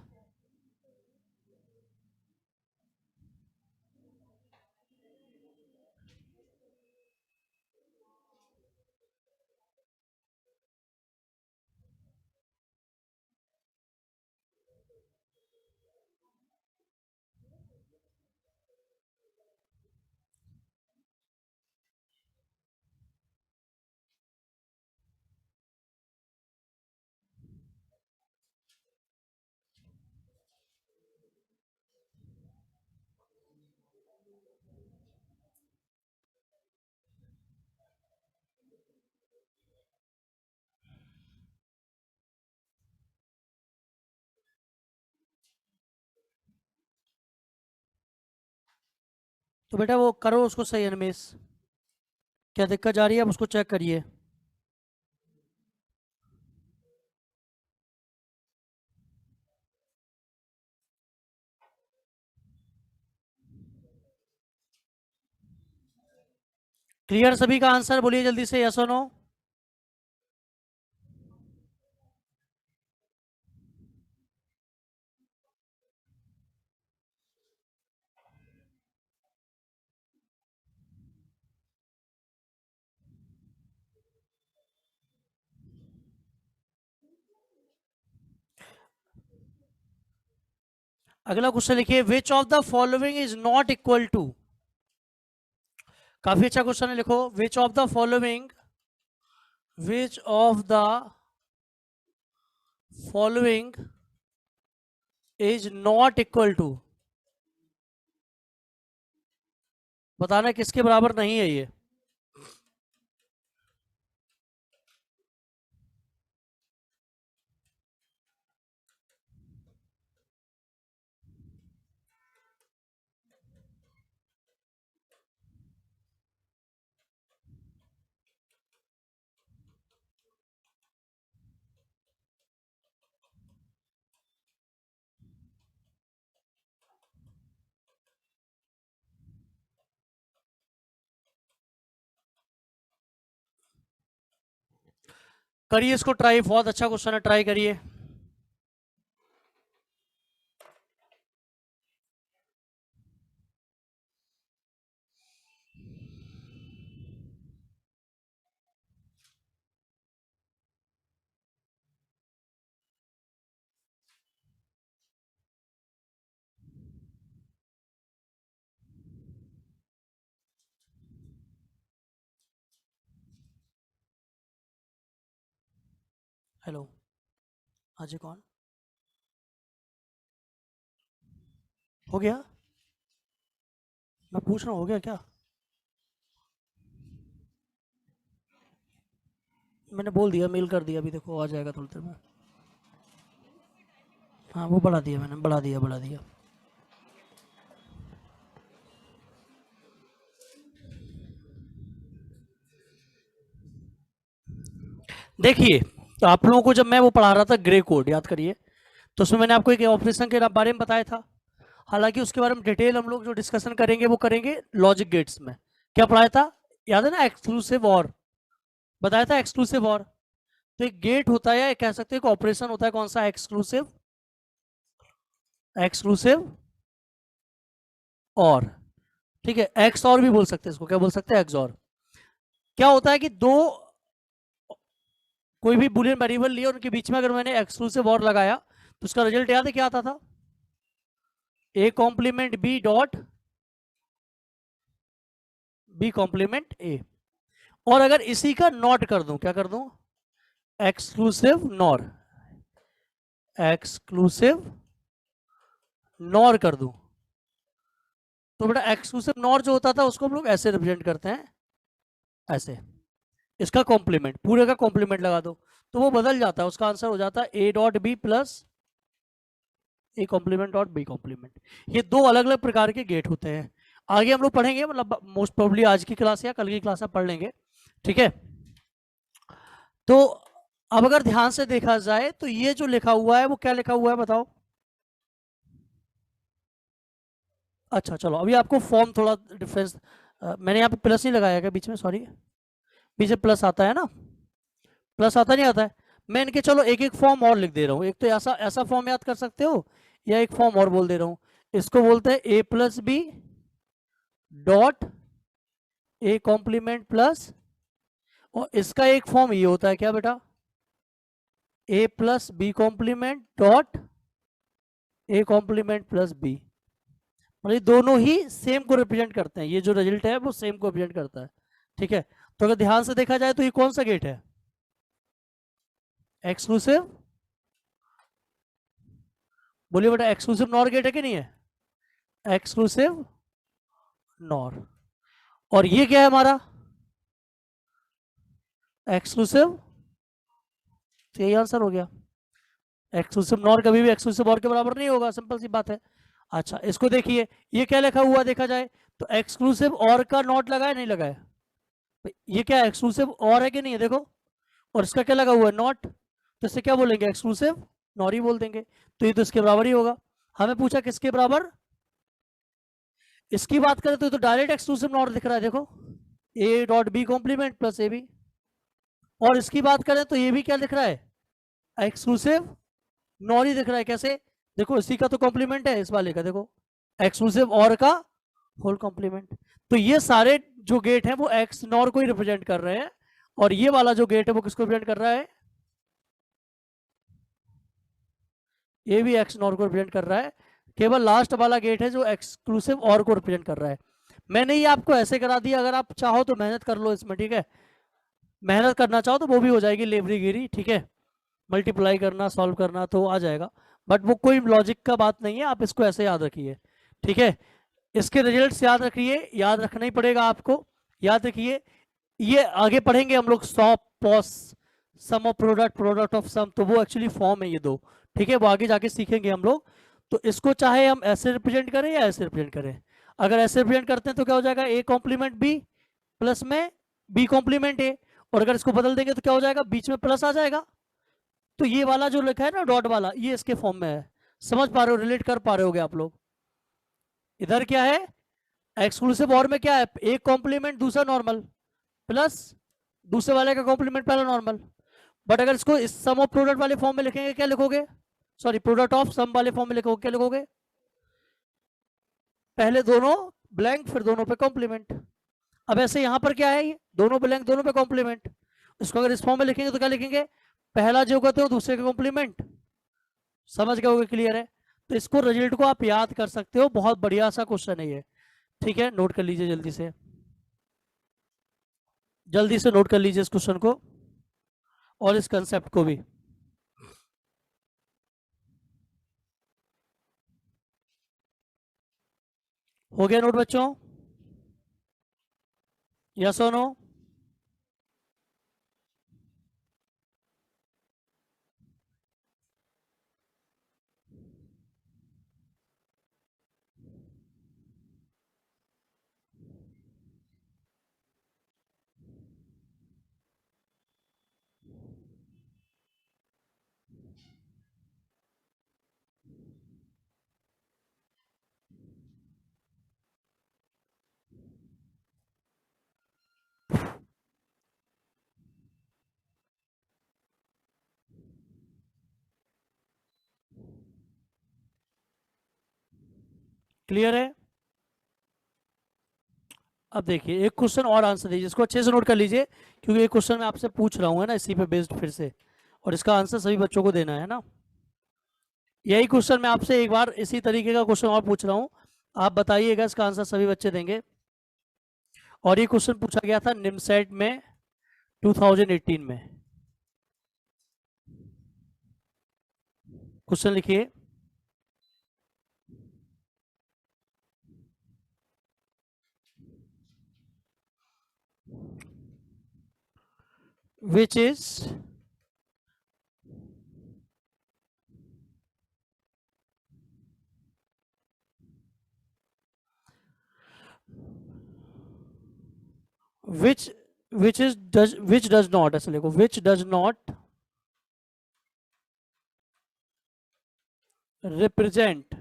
[SPEAKER 1] तो बेटा वो करो उसको सही एनिमेज, क्या दिक्कत जा रही है आप उसको चेक करिए। क्लियर सभी का आंसर बोलिए जल्दी से, यस और नो। अगला क्वेश्चन लिखिए, which of the following is not equal to. काफी अच्छा क्वेश्चन है, लिखो which of the following, which of the following is not equal to. बताना किसके बराबर नहीं है ये। करिए इसको ट्राई, बहुत अच्छा क्वेश्चन है, ट्राई करिए। हेलो, हाँ जी, कौन? हो गया? मैं पूछ रहा हूँ, हो गया क्या? मैंने बोल दिया, मेल कर दिया, अभी देखो आ जाएगा थोड़ी देर में। हाँ, वो बढ़ा दिया मैंने, बढ़ा दिया, बढ़ा दिया। देखिए, तो आप लोगों को जब मैं वो पढ़ा रहा था ग्रे कोड, याद करिए, तो उसमें मैंने आपको एक ऑपरेशन के बारे में बताया था। हालांकि उसके बारे में डिटेल हम लोग जो डिस्कशन करेंगे वो करेंगे लॉजिक गेट्स में। क्या पढ़ाया था, याद है ना? एक्सक्लूसिव और बताया था, एक्सक्लूसिव और। तो एक गेट होता है, या कह सकते हैं एक ऑपरेशन होता है, कौन सा? एक्सक्लूसिव, एक्सक्लूसिव और, ठीक है, एक्स और भी बोल सकते हैं इसको, क्या बोल सकते हैं? एक्स और। क्या होता है कि दो कोई भी बुलियन वेरिएबल लिए, उनके बीच में अगर मैंने एक्सक्लूसिव और लगाया तो उसका रिजल्ट याद है क्या आता था? A complement B dot B complement A. और अगर इसी का नॉट कर दूं, क्या कर दूं? एक्सक्लूसिव नॉर, एक्सक्लूसिव नॉर कर दूं, तो बेटा एक्सक्लूसिव नॉर जो होता था उसको हम लोग ऐसे रिप्रेजेंट करते हैं, ऐसे। इसका कॉम्प्लीमेंट, पूरे का कॉम्प्लीमेंट लगा दो तो वो बदल जाता है, उसका आंसर हो जाता है A dot B plus A complement dot B complement. ये दो अलग अलग प्रकार के गेट होते हैं। आगे हम लोग पढ़ेंगे, मतलब मोस्ट प्रोबेबली आज की क्लास या कल की क्लास में पढ़ लेंगे, ठीक है? तो अब अगर ध्यान से देखा जाए तो ये जो लिखा हुआ है वो क्या लिखा हुआ है बताओ? अच्छा चलो, अभी आपको फॉर्म थोड़ा डिफरेंस, मैंने यहाँ पे प्लस नहीं लगाया क्या बीच में? सॉरी, बीच में प्लस आता है ना? प्लस आता नहीं आता है? मैं इनके चलो एक एक फॉर्म और लिख दे रहा हूँ। एक तो ऐसा ऐसा फॉर्म याद कर सकते हो, या एक फॉर्म और बोल दे रहा हूँ, इसको बोलते हैं A plus B dot A complement plus, और इसका एक फॉर्म ये होता है क्या बेटा? A plus B complement dot A complement plus B. मतलब दोनों ही सेम को रिप्रेजेंट करते हैं, ये जो रिजल्ट है वो सेम को रिप्रेजेंट करता है, ठीक है? तो अगर ध्यान से देखा जाए तो ये कौन सा गेट है? एक्सक्लूसिव, बोलिए बेटा, एक्सक्लूसिव नॉर गेट है कि नहीं है? Exclusive nor. और ये क्या है हमारा? एक्सक्लूसिव, तो यही आंसर हो गया। एक्सक्लूसिव नॉर कभी भी एक्सक्लूसिव और के बराबर नहीं होगा, सिंपल सी बात है। अच्छा, इसको देखिए, ये क्या लिखा हुआ देखा जाए तो एक्सक्लूसिव और का नॉट लगाया, नहीं लगाया? ये क्या एक्सक्लूसिव और है कि नहीं है? देखो, और इसका क्या लगा हुआ है? नॉट। तो इससे क्या बोलेंगे? एक्सक्लूसिव नॉर ही बोल देंगे। तो ये तो इसके बराबर ही होगा। हमें पूछा किसके बराबर? इसकी बात करें तो डायरेक्ट एक्सक्लूसिव नॉट दिख रहा है, देखो, A dot B complement plus A B. और इसकी बात करें तो ये भी क्या दिख रहा है? एक्सक्लूसिव नॉर ही दिख रहा है। कैसे? देखो, इसी का तो कॉम्प्लीमेंट है इस वाले का, देखो, एक्सक्लूसिव और का होल कॉम्प्लीमेंट। तो ये सारे जो गेट हैं वो एक्स नॉर को ही रिप्रेजेंट कर रहे हैं, और ये वाला जो गेट है वो किसको रिप्रेजेंट कर रहा है? ये भी एक्स नॉर को रिप्रेजेंट कर रहा है। केवल लास्ट वाला गेट है जो एक्सक्लूसिव और को रिप्रेजेंट कर रहा है। मैंने ये आपको ऐसे करा दिया, अगर आप चाहो तो मेहनत कर लो इसमें, ठीक है? मेहनत करना चाहो तो वो भी हो जाएगी, लेवरीगिरी, ठीक है? मल्टीप्लाई करना, सॉल्व करना तो आ जाएगा, बट वो कोई लॉजिक का बात नहीं है, आप इसको ऐसे याद रखिए, ठीक है? इसके रिजल्ट्स याद रखिए, याद रखना ही पड़ेगा आपको, याद रखिए। ये आगे पढ़ेंगे हम लोग, SOP POS, sum of product, product of sum, तो वो एक्चुअली फॉर्म है ये दो, ठीक है? वो आगे जाके सीखेंगे हम लोग। तो इसको चाहे हम ऐसे रिप्रेजेंट करें या ऐसे रिप्रेजेंट करें। अगर ऐसे रिप्रेजेंट करते हैं तो क्या हो जाएगा? ए कॉम्प्लीमेंट बी प्लस में बी कॉम्प्लीमेंट ए। और अगर इसको बदल देंगे तो क्या हो जाएगा? बीच में प्लस आ जाएगा। तो ये वाला जो लिखा है ना डॉट वाला, ये इसके फॉर्म में है। समझ पा रहे हो? रिलेट कर पा रहे होगे आप लोग? इधर क्या है? एक्सक्लूसिव और में क्या है? एक कॉम्प्लीमेंट दूसरा नॉर्मल, प्लस दूसरे वाले का कॉम्प्लीमेंट पहला नॉर्मल। बट अगर इसको इस सम ऑफ प्रोडक्ट वाले फॉर्म में लिखेंगे क्या लिखोगे, सॉरी प्रोडक्ट ऑफ सम वाले फॉर्म में लिखोगे क्या लिखोगे, पहले दोनों ब्लैंक फिर दोनों पे कॉम्प्लीमेंट। अब ऐसे यहां पर क्या है, ये दोनों ब्लैंक दोनों पे कॉम्प्लीमेंट, इसको अगर इस फॉर्म में लिखेंगे तो क्या लिखेंगे, पहला जो कहते हो दूसरे का कॉम्प्लीमेंट, समझ गए होगे, क्लियर है। तो इसको रिजल्ट को आप याद कर सकते हो, बहुत बढ़िया सा क्वेश्चन है ये, ठीक है, नोट कर लीजिए जल्दी से नोट कर लीजिए इस क्वेश्चन को और इस कंसेप्ट को भी। हो गया नोट बच्चों, यस और नो? क्लियर है। अब देखिए एक क्वेश्चन और आंसर दीजिए, इसको अच्छे से नोट कर लीजिए क्योंकि एक क्वेश्चन मैं आपसे पूछ रहा हूँ है ना, इसी पे बेस्ड फिर से, और इसका आंसर सभी बच्चों को देना है ना। यही क्वेश्चन मैं आपसे एक बार इसी तरीके का क्वेश्चन और पूछ रहा हूँ, आप बताइएगा, इसका आंसर सभी बच्चे देंगे। और ये क्वेश्चन पूछा गया था निमसेट में 2018 में। क्वेश्चन लिखिए, which is which does not, ऐसे लिखो, which does not represent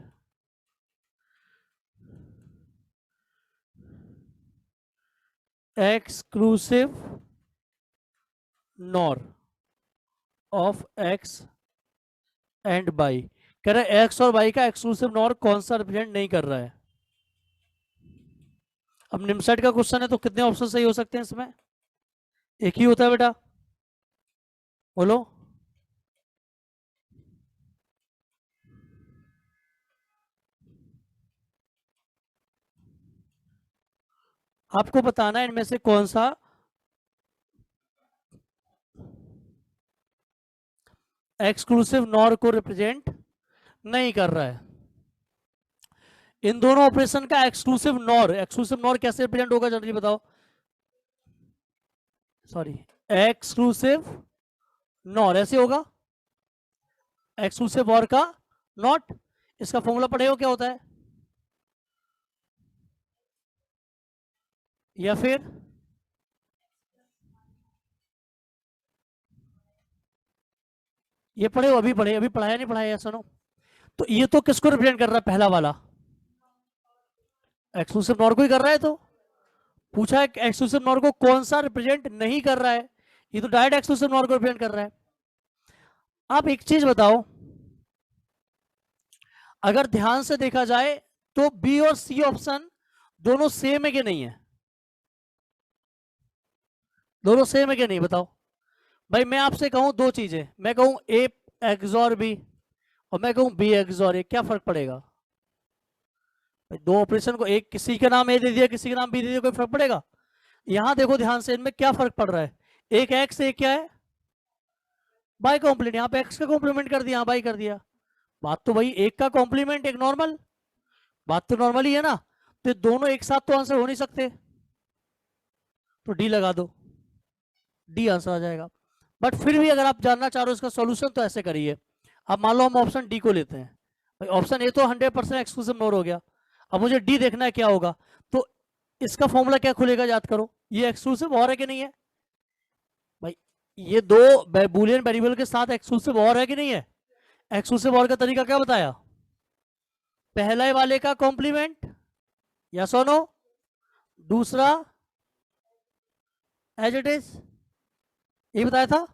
[SPEAKER 1] exclusive nor of x and y। कह रहा है x और y का एक्सक्लूसिव नॉर कौन सा रिप्रेजेंट नहीं कर रहा है। अब निमसेट का क्वेश्चन है तो कितने ऑप्शन सही हो सकते हैं इसमें, एक ही होता है बेटा, बोलो। आपको बताना है इनमें से कौन सा एक्सक्लूसिव नॉर को रिप्रेजेंट नहीं कर रहा है। इन दोनों ऑपरेशन का एक्सक्लूसिव नॉर कैसे रिप्रेजेंट होगा जल्दी बताओ, सॉरी, एक्सक्लूसिव नॉर ऐसे होगा, एक्सक्लूसिव और का नॉट, इसका फॉर्मूला पढ़े हो क्या होता है, या फिर ये पढ़े हो, अभी पढ़े, अभी पढ़ाया नहीं पढ़ाया, सुनो। तो ये तो किसको रिप्रेजेंट कर रहा है, पहला वाला एक्सक्लूसिव नॉर को ही कर रहा है। तो पूछा है एक्सक्लूसिव नॉर को कौन सा रिप्रेजेंट नहीं कर रहा है, ये तो डायरेक्ट एक्सक्लूसिव नॉर को रिप्रेजेंट कर रहा है। आप एक चीज बताओ, अगर ध्यान से देखा जाए तो बी और सी ऑप्शन दोनों सेम है कि नहीं है, दोनों सेम है कि नहीं बताओ। भाई मैं आपसे कहूं दो चीजें, मैं कहूं ए एक्सॉर बी और मैं कहूं बी एक्सॉर ए, क्या फर्क पड़ेगा भाई, दो ऑपरेशन को एक किसी का नाम ए दे दिया किसी का नाम बी दे दिया, कोई फर्क पड़ेगा। यहां देखो ध्यान से, इनमें क्या फर्क पड़ रहा है, एक एक्स एक क्या है बाई कॉम्प्लीमेंट, यहाँ पे एक्स का कॉम्प्लीमेंट कर दिया, बाई कर दिया, बात तो भाई एक का कॉम्प्लीमेंट एक नॉर्मल, बात तो नॉर्मल ही है ना। तो दोनों एक साथ तो आंसर हो नहीं सकते, तो डी लगा दो, डी आंसर आ जाएगा। बट फिर भी अगर आप जानना चाह रहे हो इसका सॉल्यूशन तो ऐसे करिए, अब मान लो हम ऑप्शन डी को लेते हैं, भाई ऑप्शन ए तो 100% एक्सक्लूसिव नॉर हो गया, अब मुझे डी देखना है क्या होगा, तो इसका फॉर्मूला क्या खुलेगा याद करो, ये एक्सक्लूसिव और है कि नहीं है भाई, ये दो बूलियन वेरिएबल के साथ एक्सक्लूसिव और है कि नहीं है। एक्सक्लूसिव और का तरीका क्या बताया, पहले वाले का कॉम्प्लीमेंट या सोनो, दूसरा एज इट इज, ये बताया था।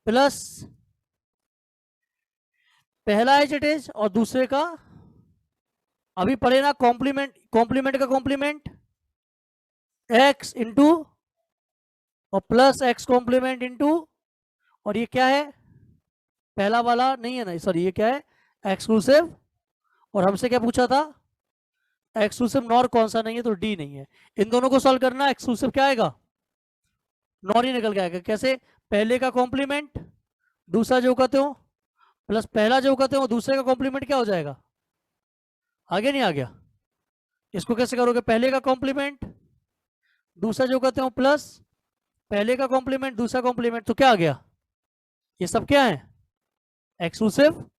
[SPEAKER 1] प्लस पहला एज इट इज और दूसरे का अभी पढ़े ना कॉम्प्लीमेंट, कॉम्प्लीमेंट का कॉम्प्लीमेंट x इंटू और प्लस x कॉम्प्लीमेंट इंटू, और ये क्या है पहला वाला नहीं है ना, सॉरी ये क्या है एक्सक्लूसिव, और हमसे क्या पूछा था एक्सक्लूसिव नॉर कौन सा नहीं है, तो डी नहीं है। इन दोनों को सॉल्व करना, एक्सक्लूसिव क्या आएगा नॉर ही निकल के आएगा। कैसे, पहले का कॉम्प्लीमेंट दूसरा जो कहते हो प्लस पहला जो कहते हो दूसरे का कॉम्प्लीमेंट क्या हो जाएगा, आगे नहीं आ गया। इसको कैसे करोगे, पहले का कॉम्प्लीमेंट दूसरा जो कहते हो प्लस पहले का कॉम्प्लीमेंट दूसरा कॉम्प्लीमेंट, तो क्या आ गया, ये सब क्या है एक्सक्लूसिव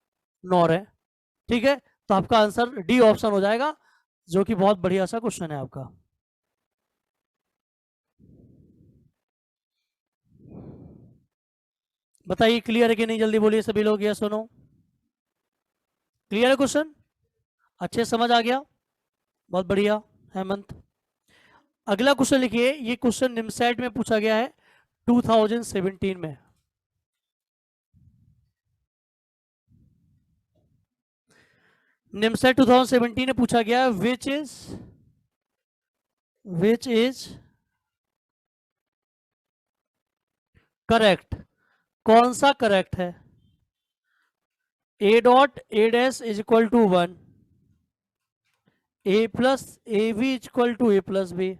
[SPEAKER 1] नॉर है। ठीक है, तो आपका आंसर डी ऑप्शन हो जाएगा, जो कि बहुत बढ़िया सा क्वेश्चन है आपका। बताइए क्लियर है कि नहीं, जल्दी बोलिए सभी लोग, यस सुनो क्लियर है क्वेश्चन, अच्छे समझ आ गया, बहुत बढ़िया हेमंत। अगला क्वेश्चन लिखिए, ये क्वेश्चन निमसैट में पूछा गया है 2017 में। निमसैट 2017 में पूछा गया है विच इज करेक्ट, कौन सा करेक्ट है, A dot A dash is equal to 1, A plus A B is equal to A plus B,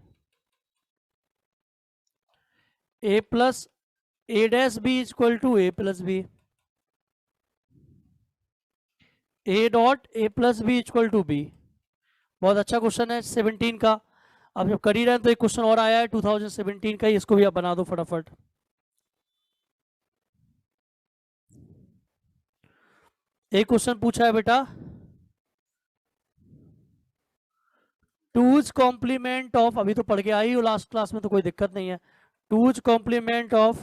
[SPEAKER 1] A plus A dash B is equal to A plus B, A dot A plus B equal to B. बहुत अच्छा question है 17 का। अब जब कर ही रहे हैं तो एक क्वेश्चन और आया है 2017 का ही, इसको भी आप बना दो फटाफट। एक क्वेश्चन पूछा है बेटा, टूज कॉम्प्लीमेंट ऑफ, अभी तो पढ़ के आई हो लास्ट क्लास में तो कोई दिक्कत नहीं है, two's complement of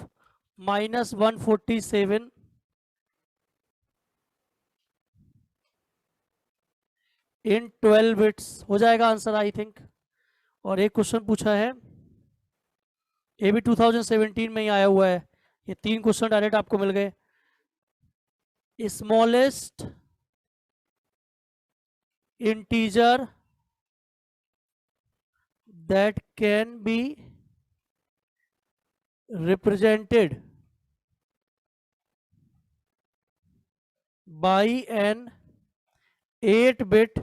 [SPEAKER 1] -147 in 12 bits हो जाएगा आंसर आई थिंक। और एक क्वेश्चन पूछा है, ये भी 2017 में ही आया हुआ है, ये 3 क्वेश्चन डायरेक्ट आपको मिल गए। Smallest integer that can be represented by an 8-bit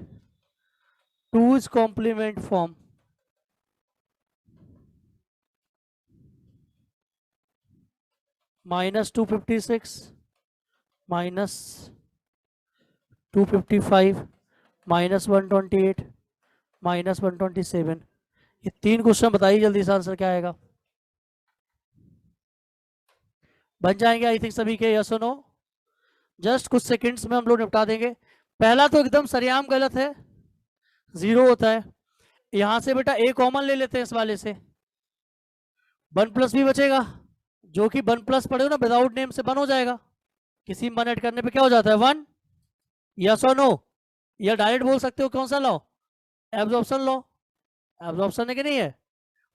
[SPEAKER 1] 2's complement form. -256, -255, -128, -127। ये 3 क्वेश्चन बताइए जल्दी से आंसर क्या आएगा, बन जाएंगे आई थिंक सभी के, यस और नो। जस्ट कुछ सेकंड्स में हम लोग निपटा देंगे। पहला तो एकदम सरेआम गलत है, 0 होता है। यहां से बेटा ए कॉमन ले लेते हैं इस वाले से, 1 प्लस भी बचेगा, जो कि 1 प्लस पढ़े हो ना विदाउट नेम से 1 हो जाएगा, किसी में 1 ऐड करने पे क्या हो जाता है 1, यस और नो। या डायरेक्ट बोल सकते हो कौन सा लॉ, एब्जॉर्प्शन लॉ, एब्जॉर्प्शन है कि नहीं है,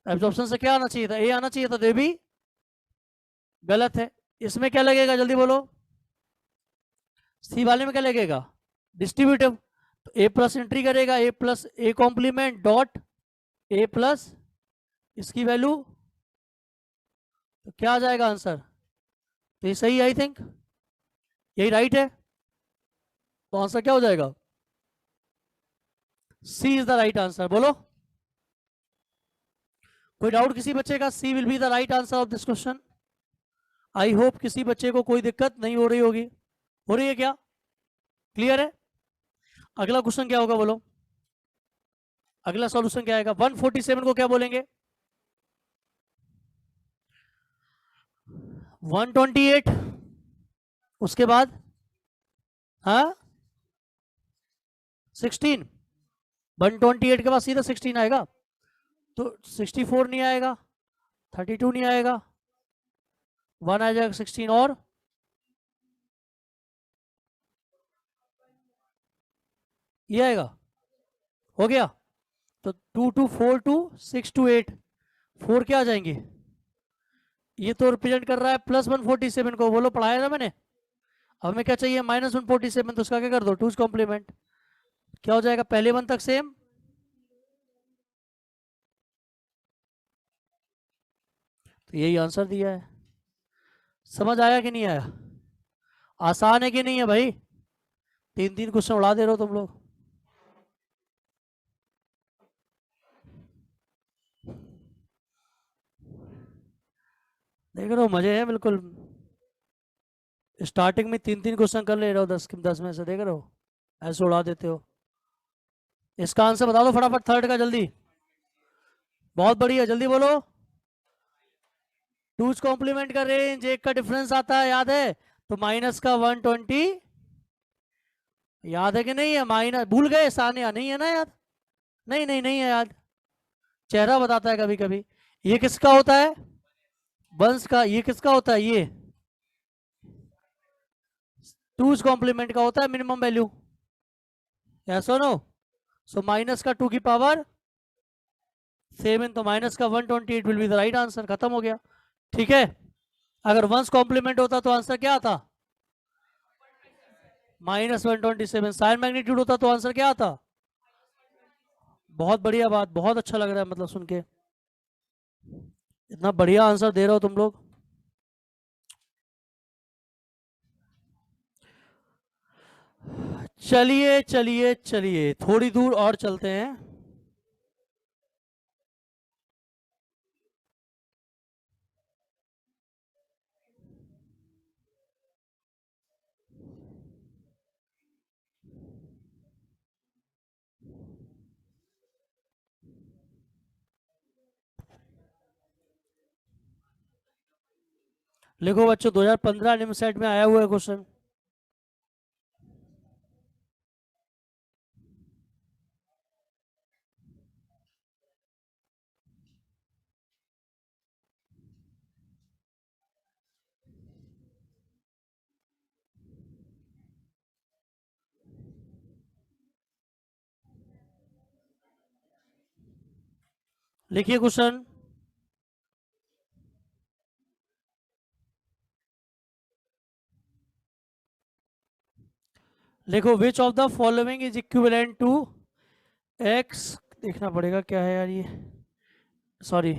[SPEAKER 1] एब्जॉर्प्शन से क्या आना चाहिए था, ए आना चाहिए था, तो ये भी गलत है। इसमें क्या लगेगा जल्दी बोलो, सी वाले में क्या लगेगा डिस्ट्रीब्यूटिव, तो ए प्लस एंट्री करेगा, A plus A complement dot A plus इसकी वैल्यू, तो क्या आ जाएगा आंसर, तो ये सही आई थिंक, यही राइट है, तो आंसर क्या हो जाएगा, C is the right answer. बोलो कोई डाउट किसी बच्चे का, C will be the right answer of this question. I hope किसी बच्चे को कोई दिक्कत नहीं हो रही होगी, हो रही है क्या, क्लियर है। अगला क्वेश्चन क्या होगा बोलो, अगला सॉल्यूशन क्या आएगा, 147 को क्या बोलेंगे, 128, उसके बाद हाँ 16, 128 के बाद सीधा 16 आएगा, तो 64 नहीं आएगा, 32 नहीं आएगा, 1 आ जाएगा 16 और ये आएगा, हो गया। तो 2 2 4 2 6 2 8, 4 क्या आ जाएंगे, ये तो रिप्रेजेंट कर रहा है +147 को, बोलो पढ़ाया ना मैंने। अब हमें क्या चाहिए -147, तो उसका क्या कर दो 2's कॉम्प्लीमेंट, क्या हो जाएगा पहले 1 तक सेम। तो यही आंसर दिया है। समझ आया कि नहीं आया? आसान है कि नहीं है भाई? 3 क्वेश्चन उड़ा दे रहे हो तुम लोग। देख रहे हो मजे हैं बिल्कुल। स्टार्टिंग में 3 क्वेश्चन कर ले रहे हो 10 में से, देख रहे हो ऐसे उड़ा देते हो। इसका आंसर बता दो फटाफट थर्ड का जल्दी। बहुत बढ़िया, जल्दी बोलो। 2's कॉम्प्लीमेंट का रेंज 1 का डिफरेंस आता है, याद है? तो माइनस का 120, याद है कि नहीं है? माइनस भूल गए सानिया, नहीं है ना याद? नहीं नहीं नहीं है याद, चेहरा बताता है कभी कभी। ये किसका होता है? वंश का। ये किसका होता है? ये 2's कॉम्प्लीमेंट का होता है मिनिमम वैल्यू। यस और नो? सो माइनस का 2 की पावर 7, तो माइनस का 128 will be the right answer. खत्म हो गया। ठीक है, अगर वंस कॉम्प्लीमेंट होता तो आंसर क्या आता? -127। साइन मैग्नीट्यूड होता तो आंसर क्या आता? बहुत बढ़िया बात, बहुत अच्छा लग रहा है मतलब सुन के, इतना बढ़िया आंसर दे रहे हो तुम लोग। चलिए चलिए चलिए, थोड़ी दूर और चलते हैं। लिखो बच्चों, 2015 निमसेट में आया हुआ है क्वेश्चन। लिखिए क्वेश्चन। लिखो, which of the following is equivalent to X, देखना पड़ेगा क्या है यार ये, सॉरी,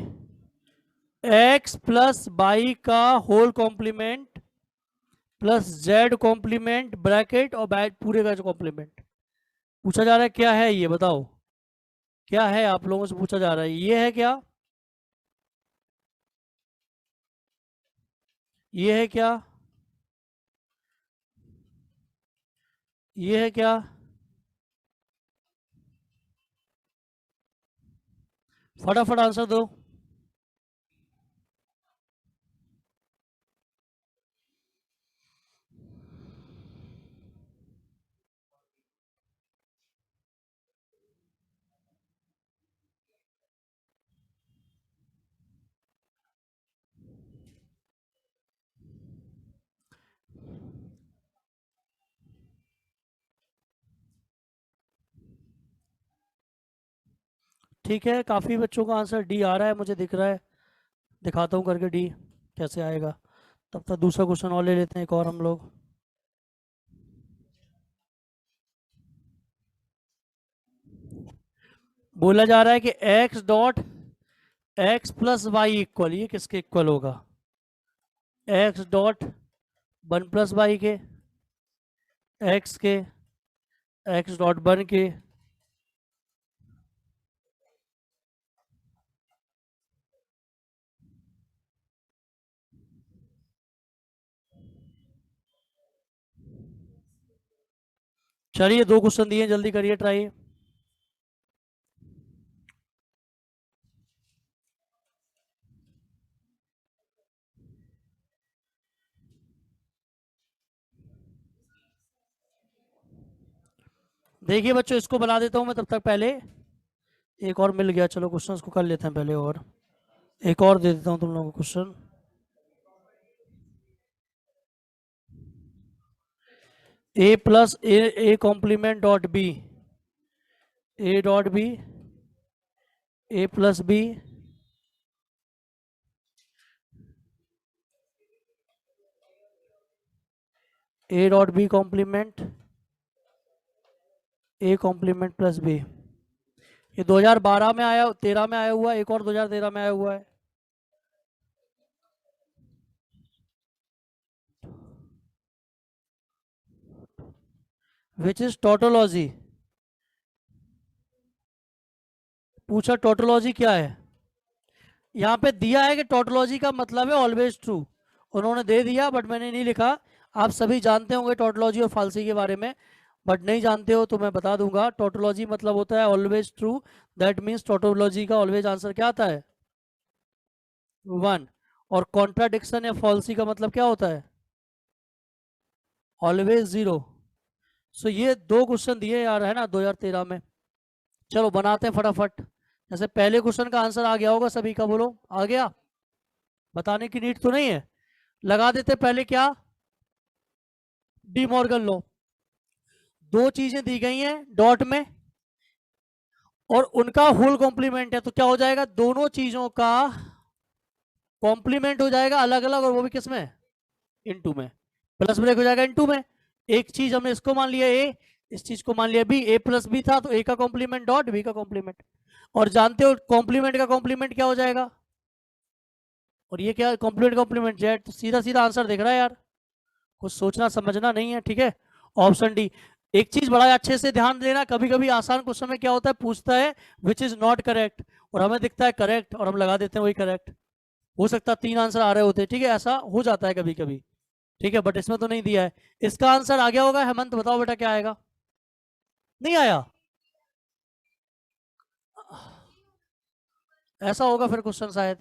[SPEAKER 1] एक्स प्लस वाई का whole complement plus Z complement bracket और पूरे का कॉम्प्लीमेंट। पूछा जा रहा है क्या है ये, बताओ क्या है, आप लोगों से पूछा जा रहा है ये है क्या? ये है क्या? ये है क्या? फटाफट आंसर दो। ठीक है, काफी बच्चों का आंसर डी आ रहा है, मुझे दिख रहा है। दिखाता हूँ करके डी कैसे आएगा। तब तक दूसरा क्वेश्चन और ले लेते हैं एक और हम लोग। बोला जा रहा है कि X dot X plus Y equal, ये किसके इक्वल होगा? एक्स डॉट 1 + y के, एक्स के, एक्स डॉट 1 के। चलिए 2 क्वेश्चन दिए, जल्दी करिए ट्राई। देखिए बच्चों, इसको बना देता हूं मैं तब तक, पहले एक और मिल गया, चलो क्वेश्चन को कर लेते हैं पहले, और एक और दे देता हूं तुम लोगों को question. A plus A complement dot B, A dot B, A plus B A dot B complement A complement plus B. ये 2012 में आया, 13 में आया हुआ, एक और 2013 में आया हुआ है। Which is tautology. पूछा टोटोलॉजी क्या है। यहाँ पे दिया है कि टोटोलॉजी का मतलब है ऑलवेज ट्रू, उन्होंने दे दिया बट मैंने नहीं लिखा। आप सभी जानते होंगे टोटोलॉजी और फाल्सी के बारे में, बट नहीं जानते हो तो मैं बता दूंगा। टोटोलॉजी मतलब होता है always true, that means tautology का ऑलवेज आंसर क्या आता है 1। और कॉन्ट्राडिक्शन या फॉल्सी का मतलब क्या होता है ऑलवेज 0। सो ये 2 क्वेश्चन दिए यार है ना 2013 में। चलो बनाते हैं फटाफट। जैसे पहले क्वेश्चन का आंसर आ गया होगा सभी का, बोलो आ गया, बताने की नीड तो नहीं है। लगा देते पहले क्या, डी मॉर्गन लॉ। 2 चीजें दी गई हैं डॉट में और उनका होल कॉम्प्लीमेंट है, तो क्या हो जाएगा दोनों चीजों का कॉम्प्लीमेंट हो जाएगा अलग अलग, और वो भी किस में इनटू में। प्लस ब्रेक हो जाएगा इनटू में। एक चीज हमने इसको मान लिया ए, इस चीज को मान लिया बी, ए प्लस बी था तो ए का कॉम्प्लीमेंट डॉट बी का कॉम्प्लीमेंट। और जानते हो कॉम्प्लीमेंट का कॉम्प्लीमेंट क्या हो जाएगा, और ये क्या कॉम्प्लीमेंट कॉम्प्लीमेंट जेड, तो सीधा सीधा आंसर दिख रहा है यार, कुछ सोचना समझना नहीं है। ठीक है, ऑप्शन डी। एक चीज बड़ा अच्छे से ध्यान देना, कभी कभी आसान क्वेश्चन में क्या होता है पूछता है विच इज नॉट करेक्ट, और हमें दिखता है करेक्ट और हम लगा देते हैं वही करेक्ट। हो सकता है 3 आंसर आ रहे होते, ठीक है, ऐसा हो जाता है कभी कभी। ठीक है, बट इसमें तो नहीं दिया है। इसका आंसर आ गया होगा हेमंत, बताओ बेटा क्या आएगा। नहीं आया, ऐसा होगा फिर क्वेश्चन, शायद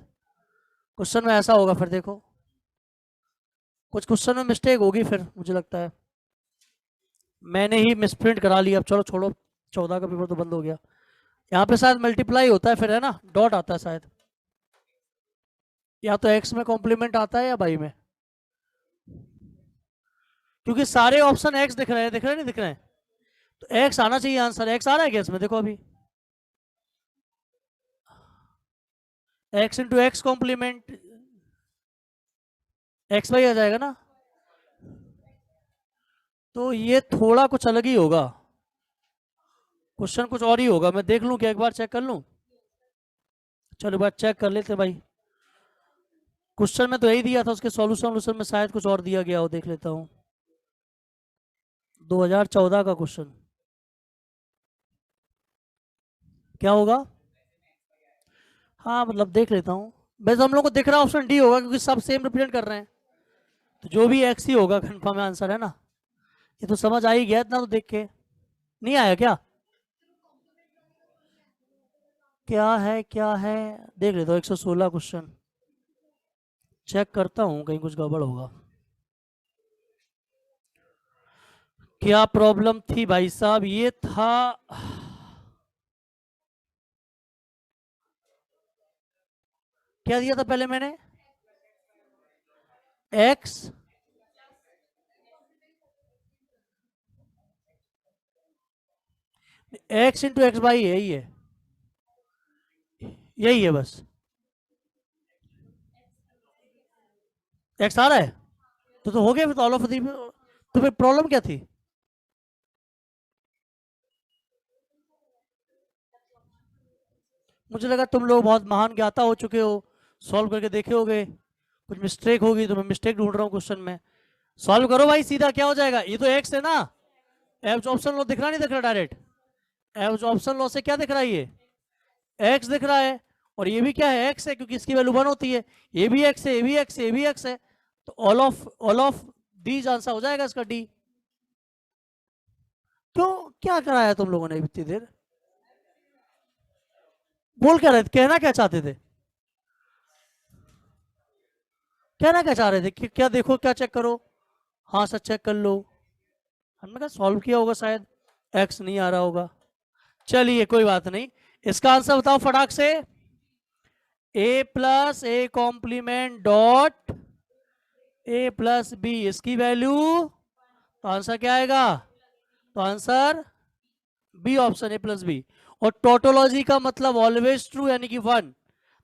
[SPEAKER 1] क्वेश्चन में ऐसा होगा फिर। देखो कुछ क्वेश्चन में मिस्टेक होगी फिर, मुझे लगता है मैंने ही मिसप्रिंट करा लिया। अब चलो छोड़ो, 14 का पेपर तो बंद हो गया। यहाँ पे शायद मल्टीप्लाई होता है फिर है ना, डॉट आता है शायद, या तो एक्स में कॉम्प्लीमेंट आता है या बाई में, क्योंकि सारे ऑप्शन एक्स दिख रहे हैं, दिख रहे नहीं दिख रहे हैं, तो एक्स आना चाहिए आंसर। एक्स आ रहा है क्या इसमें, देखो अभी X into X complement X Y आ जाएगा ना, तो ये थोड़ा कुछ अलग ही होगा, क्वेश्चन कुछ और ही होगा। मैं देख लूं क्या, एक बार चेक कर लूं, चलो एक बार चेक कर लेते भाई। क्वेश्चन में तो यही दिया था, उसके सॉल्यूशन में शायद कुछ और दिया गया हो, देख लेता हूं। 2014 का क्वेश्चन क्या होगा, हाँ मतलब देख लेता हूँ। वैसे हम लोग को दिख रहा ऑप्शन डी होगा क्योंकि सब सेम रिप्रेजेंट कर रहे हैं, तो जो भी एक्स ही होगा कन्फर्म आंसर है ना। ये तो समझ आ ही गया इतना तो देख के। नहीं आया क्या, क्या है देख लेता हूँ। 116 क्वेश्चन चेक करता हूँ, कहीं कुछ गड़बड़ होगा। क्या प्रॉब्लम थी भाई साहब, ये था क्या दिया था पहले मैंने, x x into X by, यही है, यही है बस। एक्स आ रहा है तो हो गया फिर तो ऑल ऑफ दी। तो फिर प्रॉब्लम क्या थी, मुझे लगा तुम लोग बहुत महान ज्ञाता हो चुके हो, सॉल्व करके देखे होगे, कुछ मिस्टेक होगी तो मैं मिस्टेक ढूंढ रहा हूँ क्वेश्चन में। सॉल्व करो भाई, सीधा क्या हो जाएगा, ये तो एक्स है ना, एब्स ऑप्शन लो दिख रहा नहीं दिख रहा डायरेक्ट, एब्स ऑप्शन लो से क्या दिख रहा है ये एक्स दिख रहा है, और ये भी क्या है एक्स है क्योंकि इसकी वैल्यू 1 होती है। ये भी एक्स है, ये भी एक्स है, ये भी एक्स है, तो ऑल ऑफ दीज आंसर हो जाएगा इसका डी। क्यों क्या कराया तुम लोगों ने इतनी देर, बोल क्या रहे थे, कहना क्या चाहते थे, कहना क्या चाह रहे थे कि क्या देखो क्या चेक करो, हाँ सर चेक कर लो। हमने कहा सॉल्व किया होगा शायद, एक्स नहीं आ रहा होगा। चलिए कोई बात नहीं, इसका आंसर बताओ फटाक से। A plus A complement dot A plus B, इसकी वैल्यू, तो आंसर क्या आएगा, तो answer B option A plus B. और टोटोलॉजी का मतलब ऑलवेज ट्रू यानी कि 1,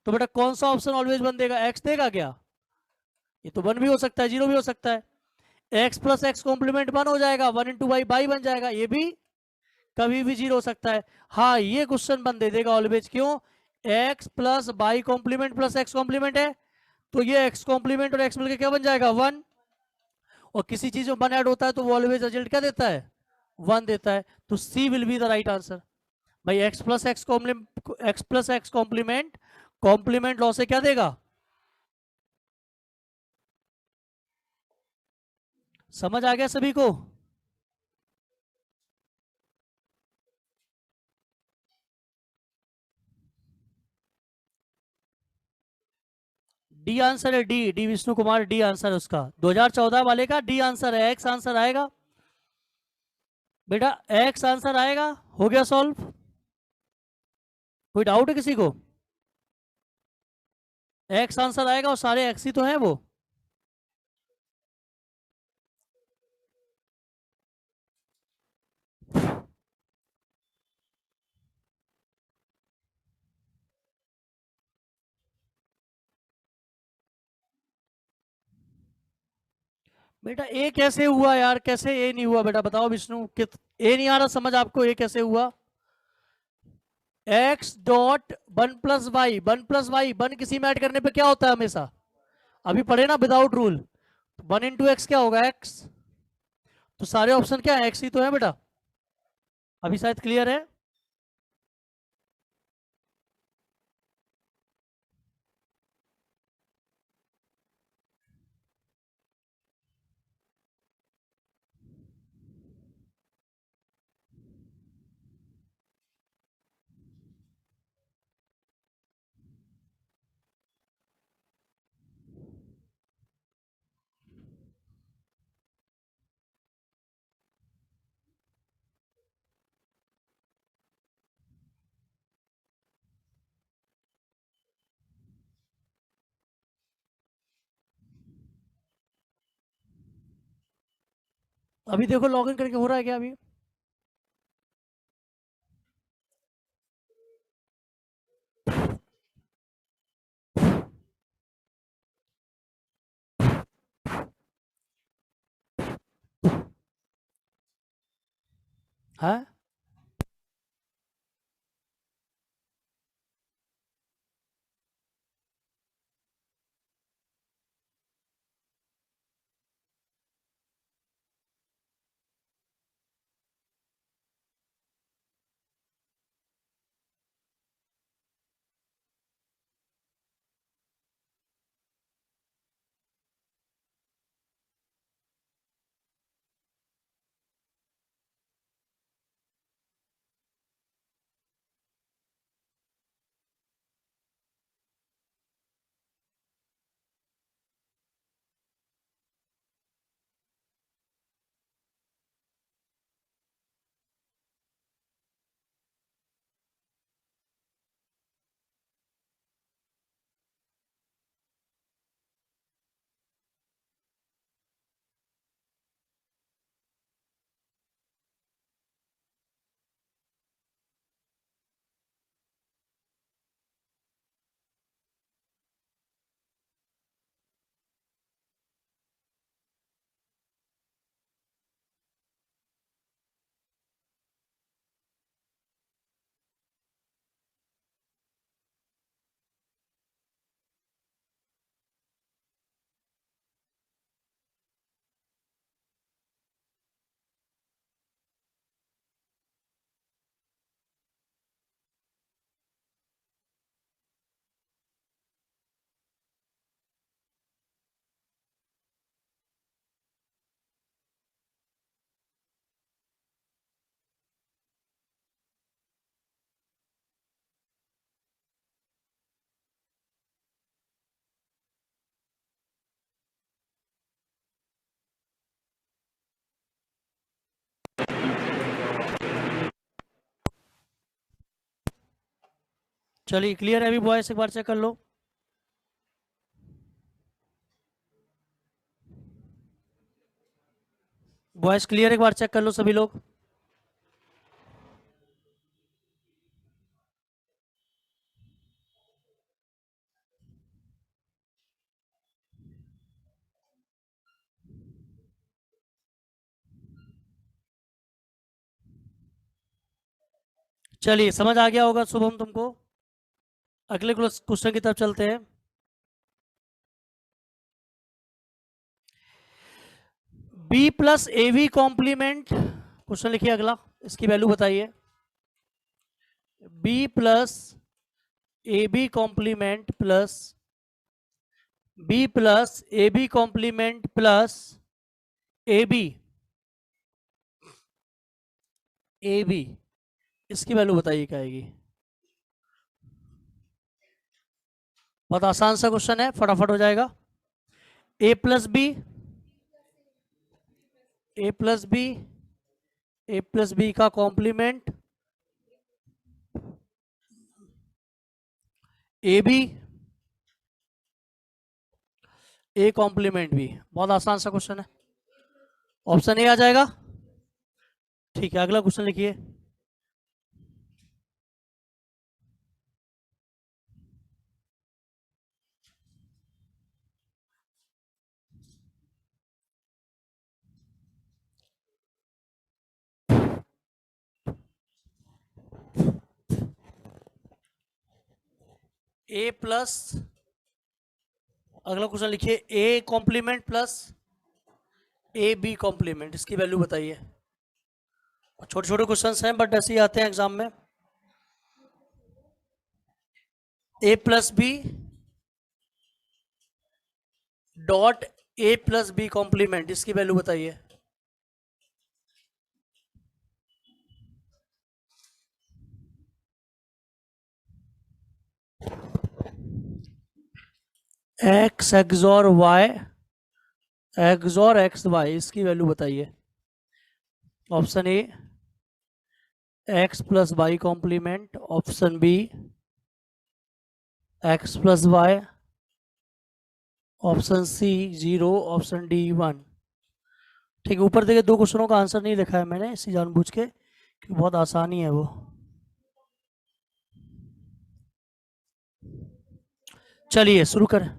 [SPEAKER 1] तो बेटा कौन सा ऑप्शन ऑलवेज 1 देगा, एक्स देगा क्या, ये तो 1 भी हो सकता है 0 भी हो सकता है। एक्स प्लस एक्स कॉम्प्लीमेंट 1 हो जाएगा, 1 इंटू वाई बाई बन जाएगा, ये भी कभी भी 0 हो सकता है। हाँ ये क्वेश्चन बन दे देगा ऑलवेज, क्यों? X plus Y complement plus X complement है, तो ये एक्स कॉम्प्लीमेंट और एक्स मिलकर क्या बन जाएगा? 1। और किसी चीज में 1 ऐड होता है तो वो ऑलवेज रिजल्ट क्या देता है? 1 देता है। तो C will be the right answer. भाई X plus X complement, X plus X complement complement law से क्या देगा? समझ आ गया सभी को? डी आंसर है, D D Vishnu Kumar, D answer है उसका, 2014 वाले का डी आंसर है, एक्स आंसर आएगा बेटा, एक्स आंसर आएगा। हो गया सॉल्व? कोई डाउट है किसी को? एक्स आंसर आएगा और सारे एक्स ही तो हैं वो। बेटा ए कैसे हुआ यार, कैसे ए नहीं हुआ बेटा, बताओ विष्णु, ए नहीं आ रहा समझ आपको, ए कैसे हुआ? एक्स डॉट 1 + y, 1 + y, 1 किसी में ऐड करने पे क्या होता है हमेशा? अभी पढ़े ना विदाउट रूल। 1 × x क्या होगा? एक्स। तो सारे ऑप्शन क्या है? एक्स ही तो है बेटा। अभी शायद क्लियर है। अभी देखो लॉगिन करके हो रहा है क्या अभी? है? चलिए क्लियर है अभी बॉयस, एक बार चेक कर लो। बॉयस क्लियर, एक बार चेक कर लो सभी लोग। चलिए समझ आ गया होगा शुभम तुमको। अगले क्वेश्चन की तरफ चलते हैं। B plus A B complement, question लिखिए अगला, इसकी वैल्यू बताइए। B plus A B complement plus B plus A B complement plus A B इसकी वैल्यू बताइए क्या आएगी। बहुत आसान सा क्वेश्चन है, फटाफट हो जाएगा। A plus B A plus B A plus B का complement A B A complement B. बहुत आसान सा क्वेश्चन है, ऑप्शन ए आ जाएगा। ठीक है, अगला क्वेश्चन लिखिए। ए प्लस, अगला क्वेश्चन लिखिए, A complement plus A B complement, इसकी वैल्यू बताइए। छोटे छोटे क्वेश्चंस हैं बट ऐसे ही आते हैं एग्जाम में। A plus B dot A plus B complement, इसकी वैल्यू बताइए। X XOR Y XOR X Y, इसकी वैल्यू बताइए। Option A X plus Y complement, option B X plus Y, option C 0, option D 1। ठीक है, ऊपर देखिए दो क्वेश्चनों का आंसर नहीं लिखा है मैंने, इसी जानबूझ के, क्योंकि बहुत आसानी है वो। चलिए शुरू करें।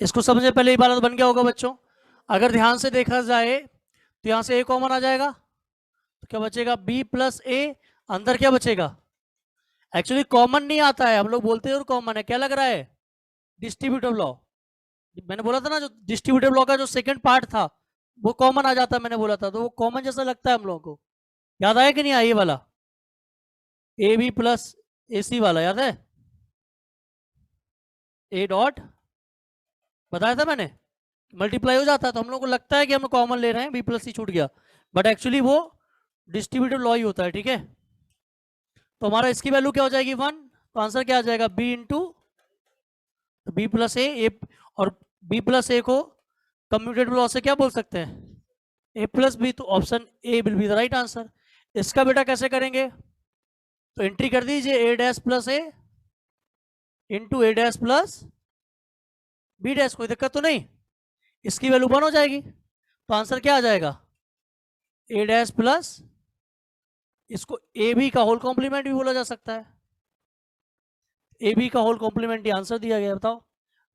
[SPEAKER 1] इसको समझने पहले इबारत बन गया होगा बच्चों। अगर ध्यान से देखा जाए तो यहां से ए कॉमन आ जाएगा, तो क्या बचेगा, बी प्लस ए। अंदर क्या बचेगा, एक्चुअली कॉमन नहीं आता है, हम लोग बोलते हैं कॉमन है, क्या लग रहा है, डिस्ट्रीब्यूटिव लॉ। मैंने बोला था ना, जो डिस्ट्रीब्यूटिव लॉ का जो सेकंड पार्ट था वो कॉमन आ जाता है, मैंने बोला था, तो वो कॉमन जैसा लगता है हम लोगों को। याद आया कि नहीं आया, ये वाला ए बी प्लस ए सी वाला याद है, ए डॉट बताया था मैंने, मल्टीप्लाई हो जाता है, तो हम लोग को लगता है कि हम कॉमन ले रहे हैं, बी प्लस सी छूट गया, बट एक्चुअली वो डिस्ट्रीब्यूटिव लॉ ही होता है। ठीक है, तो हमारा इसकी वैल्यू क्या हो जाएगी, 1। तो आंसर क्या आ जाएगा, बी इंटू बी प्लस ए, और बी प्लस ए को कम्यूटेटिव लॉ से क्या बोल सकते हैं, ए प्लस बी, तो option A will be the right answer. इसका बेटा कैसे करेंगे, तो एंट्री कर दीजिए, ए डैश प्लस ए इंटू ए डैश प्लस बी डैश, कोई दिक्कत तो नहीं, इसकी वैल्यू 1 हो जाएगी, तो आंसर क्या आ जाएगा, ए डैश प्लस, इसको ए बी का होल कॉम्प्लीमेंट भी बोला जा सकता है, ए बी का होल कॉम्प्लीमेंट, ये आंसर दिया गया। बताओ,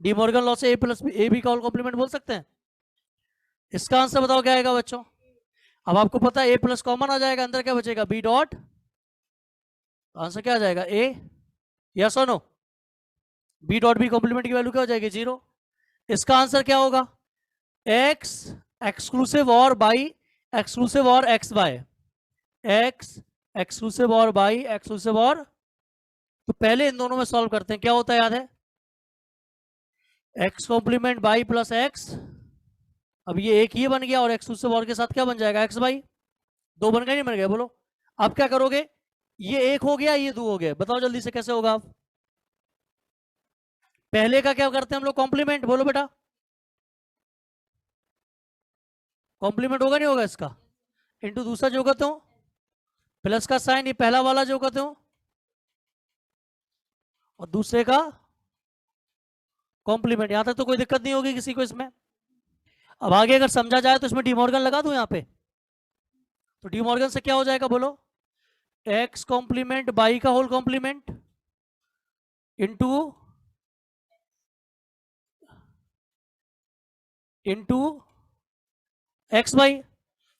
[SPEAKER 1] डिमॉर्गन लॉ से ए प्लस ए बी का होल कॉम्प्लीमेंट बोल सकते हैं। इसका आंसर बताओ क्या आएगा बच्चों। अब आपको पता है ए प्लस कॉमन आ जाएगा, अंदर क्या बचेगा, बी डॉट, आंसर क्या आ जाएगा, ए, यस और no, B dot B complement की वैल्यू क्या हो जाएगी, 0। इसका आंसर क्या होगा, X exclusive or Y exclusive or X Y X exclusive or Y exclusive or, तो पहले इन दोनों में सॉल्व करते हैं, क्या होता है याद है, X complement Y plus X, अब ये एक ही बन गया, और एक्सक्लूसिव और के साथ क्या बन जाएगा, एक्स बाई, दो बन गए नहीं बन गए, बोलो। अब क्या करोगे, ये एक हो गया, ये दो हो गया, बताओ जल्दी से कैसे होगा। आप पहले का क्या करते हैं हम लोग, कॉम्प्लीमेंट, बोलो बेटा, कॉम्प्लीमेंट होगा नहीं होगा इसका, इंटू दूसरा जो करते हो प्लस का साइन, ये पहला वाला जो करते हो, और दूसरे का कॉम्प्लीमेंट। यहां तक तो कोई दिक्कत नहीं होगी किसी को इसमें। अब आगे अगर समझा जाए तो इसमें डिमॉर्गन लगा दूं यहाँ पे, तो डिमॉर्गन से क्या हो जाएगा, बोलो, एक्स कॉम्प्लीमेंट बाई का whole complement into X Y,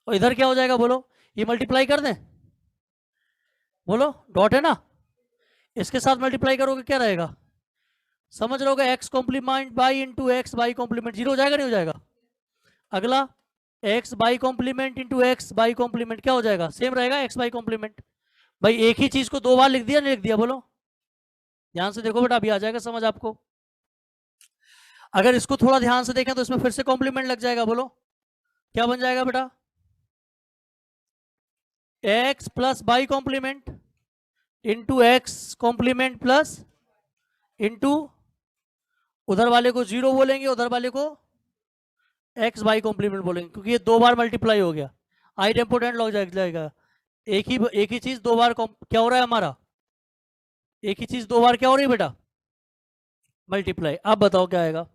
[SPEAKER 1] और इधर क्या हो जाएगा, बोलो, ये मल्टीप्लाई कर दें, बोलो, डॉट है ना, इसके साथ मल्टीप्लाई करोगे क्या रहेगा, समझ रहे होगे, X complement Y into X Y complement, zero हो जाएगा नहीं हो जाएगा। अगला X Y complement into X Y complement क्या हो जाएगा, सेम रहेगा एक्स बाई कॉम्प्लीमेंट। भाई एक ही चीज को दो बार लिख दिया नहीं लिख दिया, बोलो ध्यान से देखो बेटा, अभी आ जाएगा समझ आपको। अगर इसको थोड़ा ध्यान से देखें तो इसमें फिर से कॉम्प्लीमेंट लग जाएगा, बोलो क्या बन जाएगा बेटा, X plus Y complement into X complement plus into उधर वाले को जीरो बोलेंगे, उधर वाले को एक्स बाई कॉम्प्लीमेंट बोलेंगे, क्योंकि ये दो बार मल्टीप्लाई हो गया, आइडेम्पोटेंट लग जाएगा। एक ही चीज दो बार क्या हो रहा है हमारा, एक ही चीज दो बार क्या हो रही है बेटा, मल्टीप्लाई। अब बताओ क्या आएगा।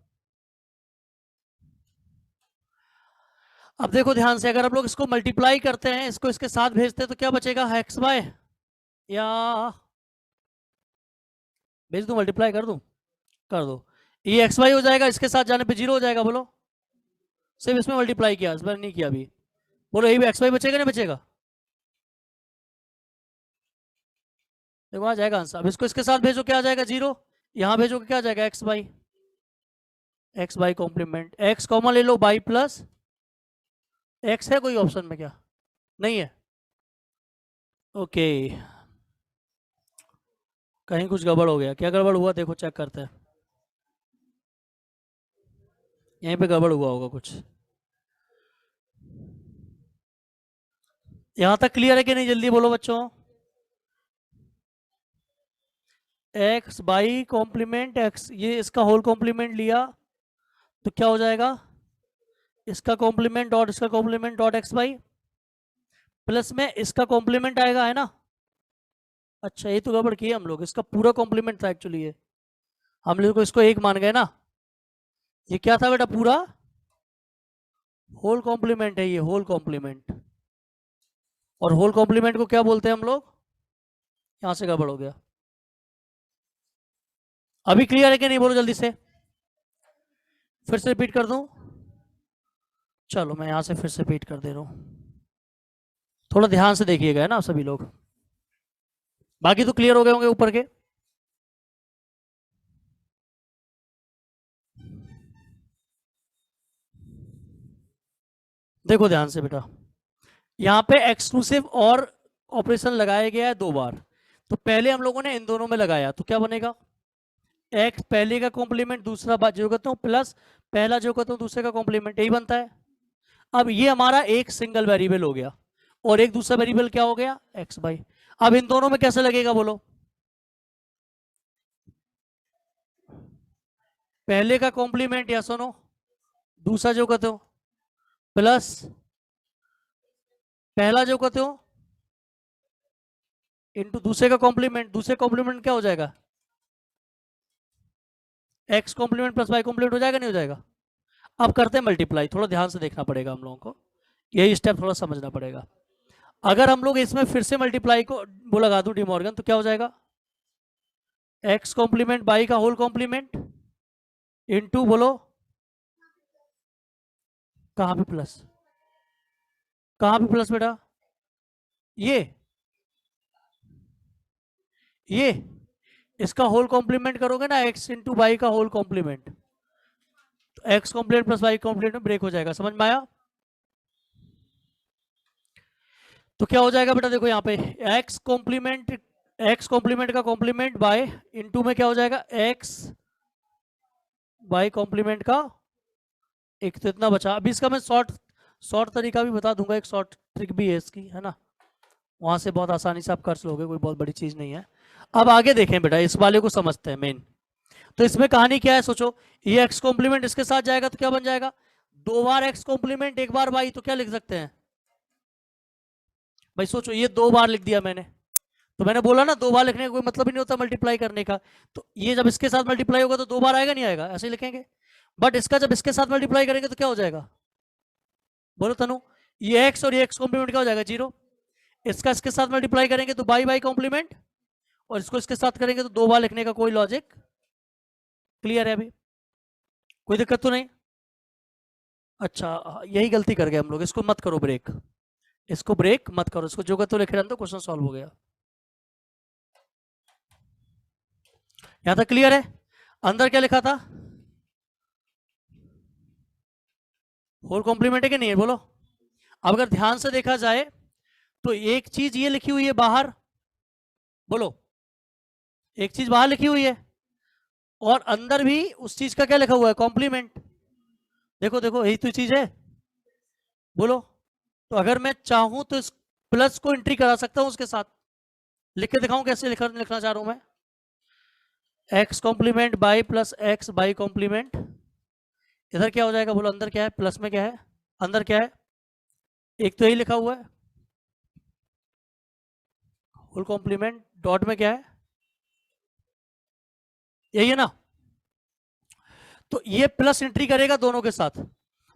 [SPEAKER 1] अब देखो ध्यान से, अगर हम लोग इसको मल्टीप्लाई करते हैं, इसको इसके साथ भेजते हैं तो क्या बचेगा, एक्स बाय, या भेज दूं, मल्टीप्लाई कर दूं, कर दो, ये एक्स वाई हो जाएगा, इसके साथ जाने पे जीरो हो जाएगा, बोलो सिर्फ इसमें मल्टीप्लाई किया, इस बार नहीं किया अभी, बोलो ये भी एक्स वाई बचेगा नहीं बचेगा, देखो आ जाएगा आंसर। अब इसको इसके साथ भेजो क्या आ जाएगा, जीरो, यहां भेजो क्या आ जाएगा, X Y complement, X common ले लो, बाई प्लस एक्स है कोई ऑप्शन में क्या, नहीं है, ओके कहीं कुछ गड़बड़ हो गया, क्या गड़बड़ हुआ देखो चेक करते हैं, यहीं पे गड़बड़ हुआ होगा कुछ, यहां तक क्लियर है कि नहीं, जल्दी बोलो बच्चों, एक्स बाई कॉम्प्लीमेंट एक्स, ये इसका होल कॉम्प्लीमेंट लिया तो क्या हो जाएगा, इसका कॉम्प्लीमेंट डॉट इसका complement dot X Y plus में इसका कॉम्प्लीमेंट आएगा, है ना। अच्छा ये तो गड़बड़ किया हम लोग, इसका पूरा कॉम्प्लीमेंट था एक्चुअली, ये हम लोग इसको एक मान गए ना, ये क्या था बेटा, पूरा होल कॉम्प्लीमेंट है, ये होल कॉम्प्लीमेंट, और होल कॉम्प्लीमेंट को क्या बोलते हैं हम लोग, यहां से गड़बड़ हो गया। अभी क्लियर है कि नहीं, बोलो जल्दी से, फिर से रिपीट कर दूं, चलो मैं यहां से फिर से रिपीट कर दे रहा हूं, थोड़ा ध्यान से देखिएगा, है ना सभी लोग, बाकी तो क्लियर हो गए होंगे ऊपर के। देखो ध्यान से बेटा, यहाँ पे एक्सक्लूसिव और ऑपरेशन लगाया गया है दो बार, तो पहले हम लोगों ने इन दोनों में लगाया तो क्या बनेगा, एक्स पहले का कॉम्प्लीमेंट दूसरा बात जो करता हूँ प्लस पहला जो करता हूँ दूसरे का कॉम्प्लीमेंट, यही बनता है। अब ये हमारा एक सिंगल वेरिएबल हो गया और एक दूसरा वेरिएबल क्या हो गया, एक्स बाई। अब इन दोनों में कैसे लगेगा बोलो, पहले का कॉम्प्लीमेंट या सुनो दूसरा जो कहते हो प्लस पहला जो कहते हो इंटू दूसरे का कॉम्प्लीमेंट, दूसरे कॉम्प्लीमेंट क्या हो जाएगा, X complement plus Y complement हो जाएगा नहीं हो जाएगा। अब करते हैं मल्टीप्लाई, थोड़ा ध्यान से देखना पड़ेगा हम लोगों को, यही स्टेप थोड़ा समझना पड़ेगा। अगर हम लोग इसमें फिर से मल्टीप्लाई को वो लगा दूं डिमॉर्गन, तो क्या हो जाएगा, एक्स कॉम्प्लीमेंट बाई का होल कॉम्प्लीमेंट इंटू बोलो कहां पे प्लस, कहां पे प्लस बेटा, ये इसका होल कॉम्प्लीमेंट करोगे ना, एक्स इंटू बाई का होल कॉम्प्लीमेंट, तो X complement plus Y complement में ब्रेक हो जाएगा, समझ में आया। तो क्या हो जाएगा बेटा, देखो यहाँ पे एक्स कॉम्प्लीमेंट का कॉम्प्लीमेंट बाय इंटू में क्या हो जाएगा, एक्स बाई कॉम्प्लीमेंट का एक, तो इतना बचा। अभी इसका मैं शॉर्ट तरीका भी बता दूंगा, एक शॉर्ट ट्रिक भी है इसकी, है ना, वहां से बहुत आसानी से आप कर लोगे, कोई बहुत बड़ी चीज नहीं है। अब आगे देखें बेटा, इस वाले को समझते हैं मेन। तो इसमें कहानी क्या है सोचो, ये एक्स कॉम्प्लीमेंट इसके साथ जाएगा तो क्या बन जाएगा, दो बार एक्स कॉम्प्लीमेंट एक बार वाई, तो क्या लिख सकते हैं भाई, सोचो ये दो बार लिख दिया मैंने, तो मैंने बोला ना दो बार लिखने का कोई मतलब ही नहीं होता मल्टीप्लाई करने का, तो ये जब इसके साथ मल्टीप्लाई होगा तो दो बार आएगा नहीं आएगा, ऐसे ही लिखेंगे। बट इसका जब इसके साथ मल्टीप्लाई करेंगे तो क्या हो जाएगा, बोलो तनु, ये एक्स और ये एक्स कॉम्प्लीमेंट क्या हो जाएगा, जीरो। इसका इसके साथ मल्टीप्लाई करेंगे तो बाई बाई कॉम्प्लीमेंट, और इसको इसके साथ करेंगे तो दो बार लिखने का कोई लॉजिक, क्लियर है अभी, कोई दिक्कत तो नहीं। अच्छा यही गलती कर गए हम लोग, इसको मत करो ब्रेक, इसको ब्रेक मत करो, इसको जो कर तो लिखे रहने दो, क्वेश्चन सॉल्व हो गया। यहां तक क्लियर है? अंदर क्या लिखा था? होल कॉम्प्लीमेंट है कि नहीं है, बोलो। अब अगर ध्यान से देखा जाए तो एक चीज ये लिखी हुई है बाहर, बोलो, एक चीज बाहर लिखी हुई है और अंदर भी उस चीज का क्या लिखा हुआ है, कॉम्प्लीमेंट। देखो देखो, यही तो चीज है, बोलो। तो अगर मैं चाहूं तो इस प्लस को एंट्री करा सकता हूं उसके साथ। लिख के दिखाऊं कैसे लिखना चाह रहा हूं मैं? X complement Y plus X Y complement. इधर क्या हो जाएगा, बोलो, अंदर क्या है, प्लस में क्या है, अंदर क्या है, एक तो यही लिखा हुआ है होल कॉम्प्लीमेंट, डॉट में क्या है, यही है ना। तो ये प्लस एंट्री करेगा दोनों के साथ,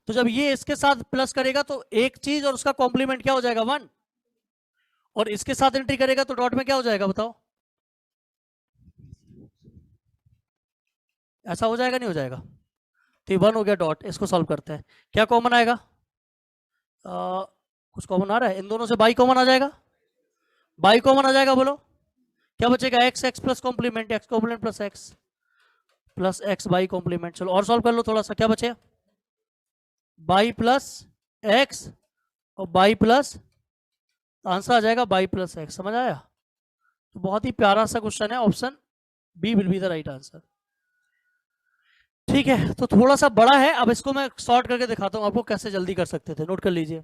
[SPEAKER 1] तो जब ये इसके साथ प्लस करेगा तो एक चीज और उसका कॉम्प्लीमेंट क्या हो जाएगा, 1, और इसके साथ एंट्री करेगा तो डॉट में क्या हो जाएगा, बताओ। ऐसा हो जाएगा, नहीं हो जाएगा? तो ये 1 हो गया डॉट, इसको सॉल्व करते हैं, क्या कॉमन आएगा? कुछ कॉमन आ रहा है, इन दोनों से बाई कॉमन आ जाएगा, बाई कॉमन आ जाएगा, बोलो क्या बचेगा, X X plus complement, X complement plus X Y complement. चलो और सॉल्व कर लो थोड़ा सा, क्या बचे, बाई प्लस एक्स और बाई प्लस, आंसर आ जाएगा बाई प्लस एक्स। समझ आया? तो बहुत ही प्यारा सा क्वेश्चन है, option B will be the right answer. ठीक है, तो थोड़ा सा बड़ा है, अब इसको मैं सॉर्ट करके दिखाता हूं आपको कैसे जल्दी कर सकते थे, नोट कर लीजिए।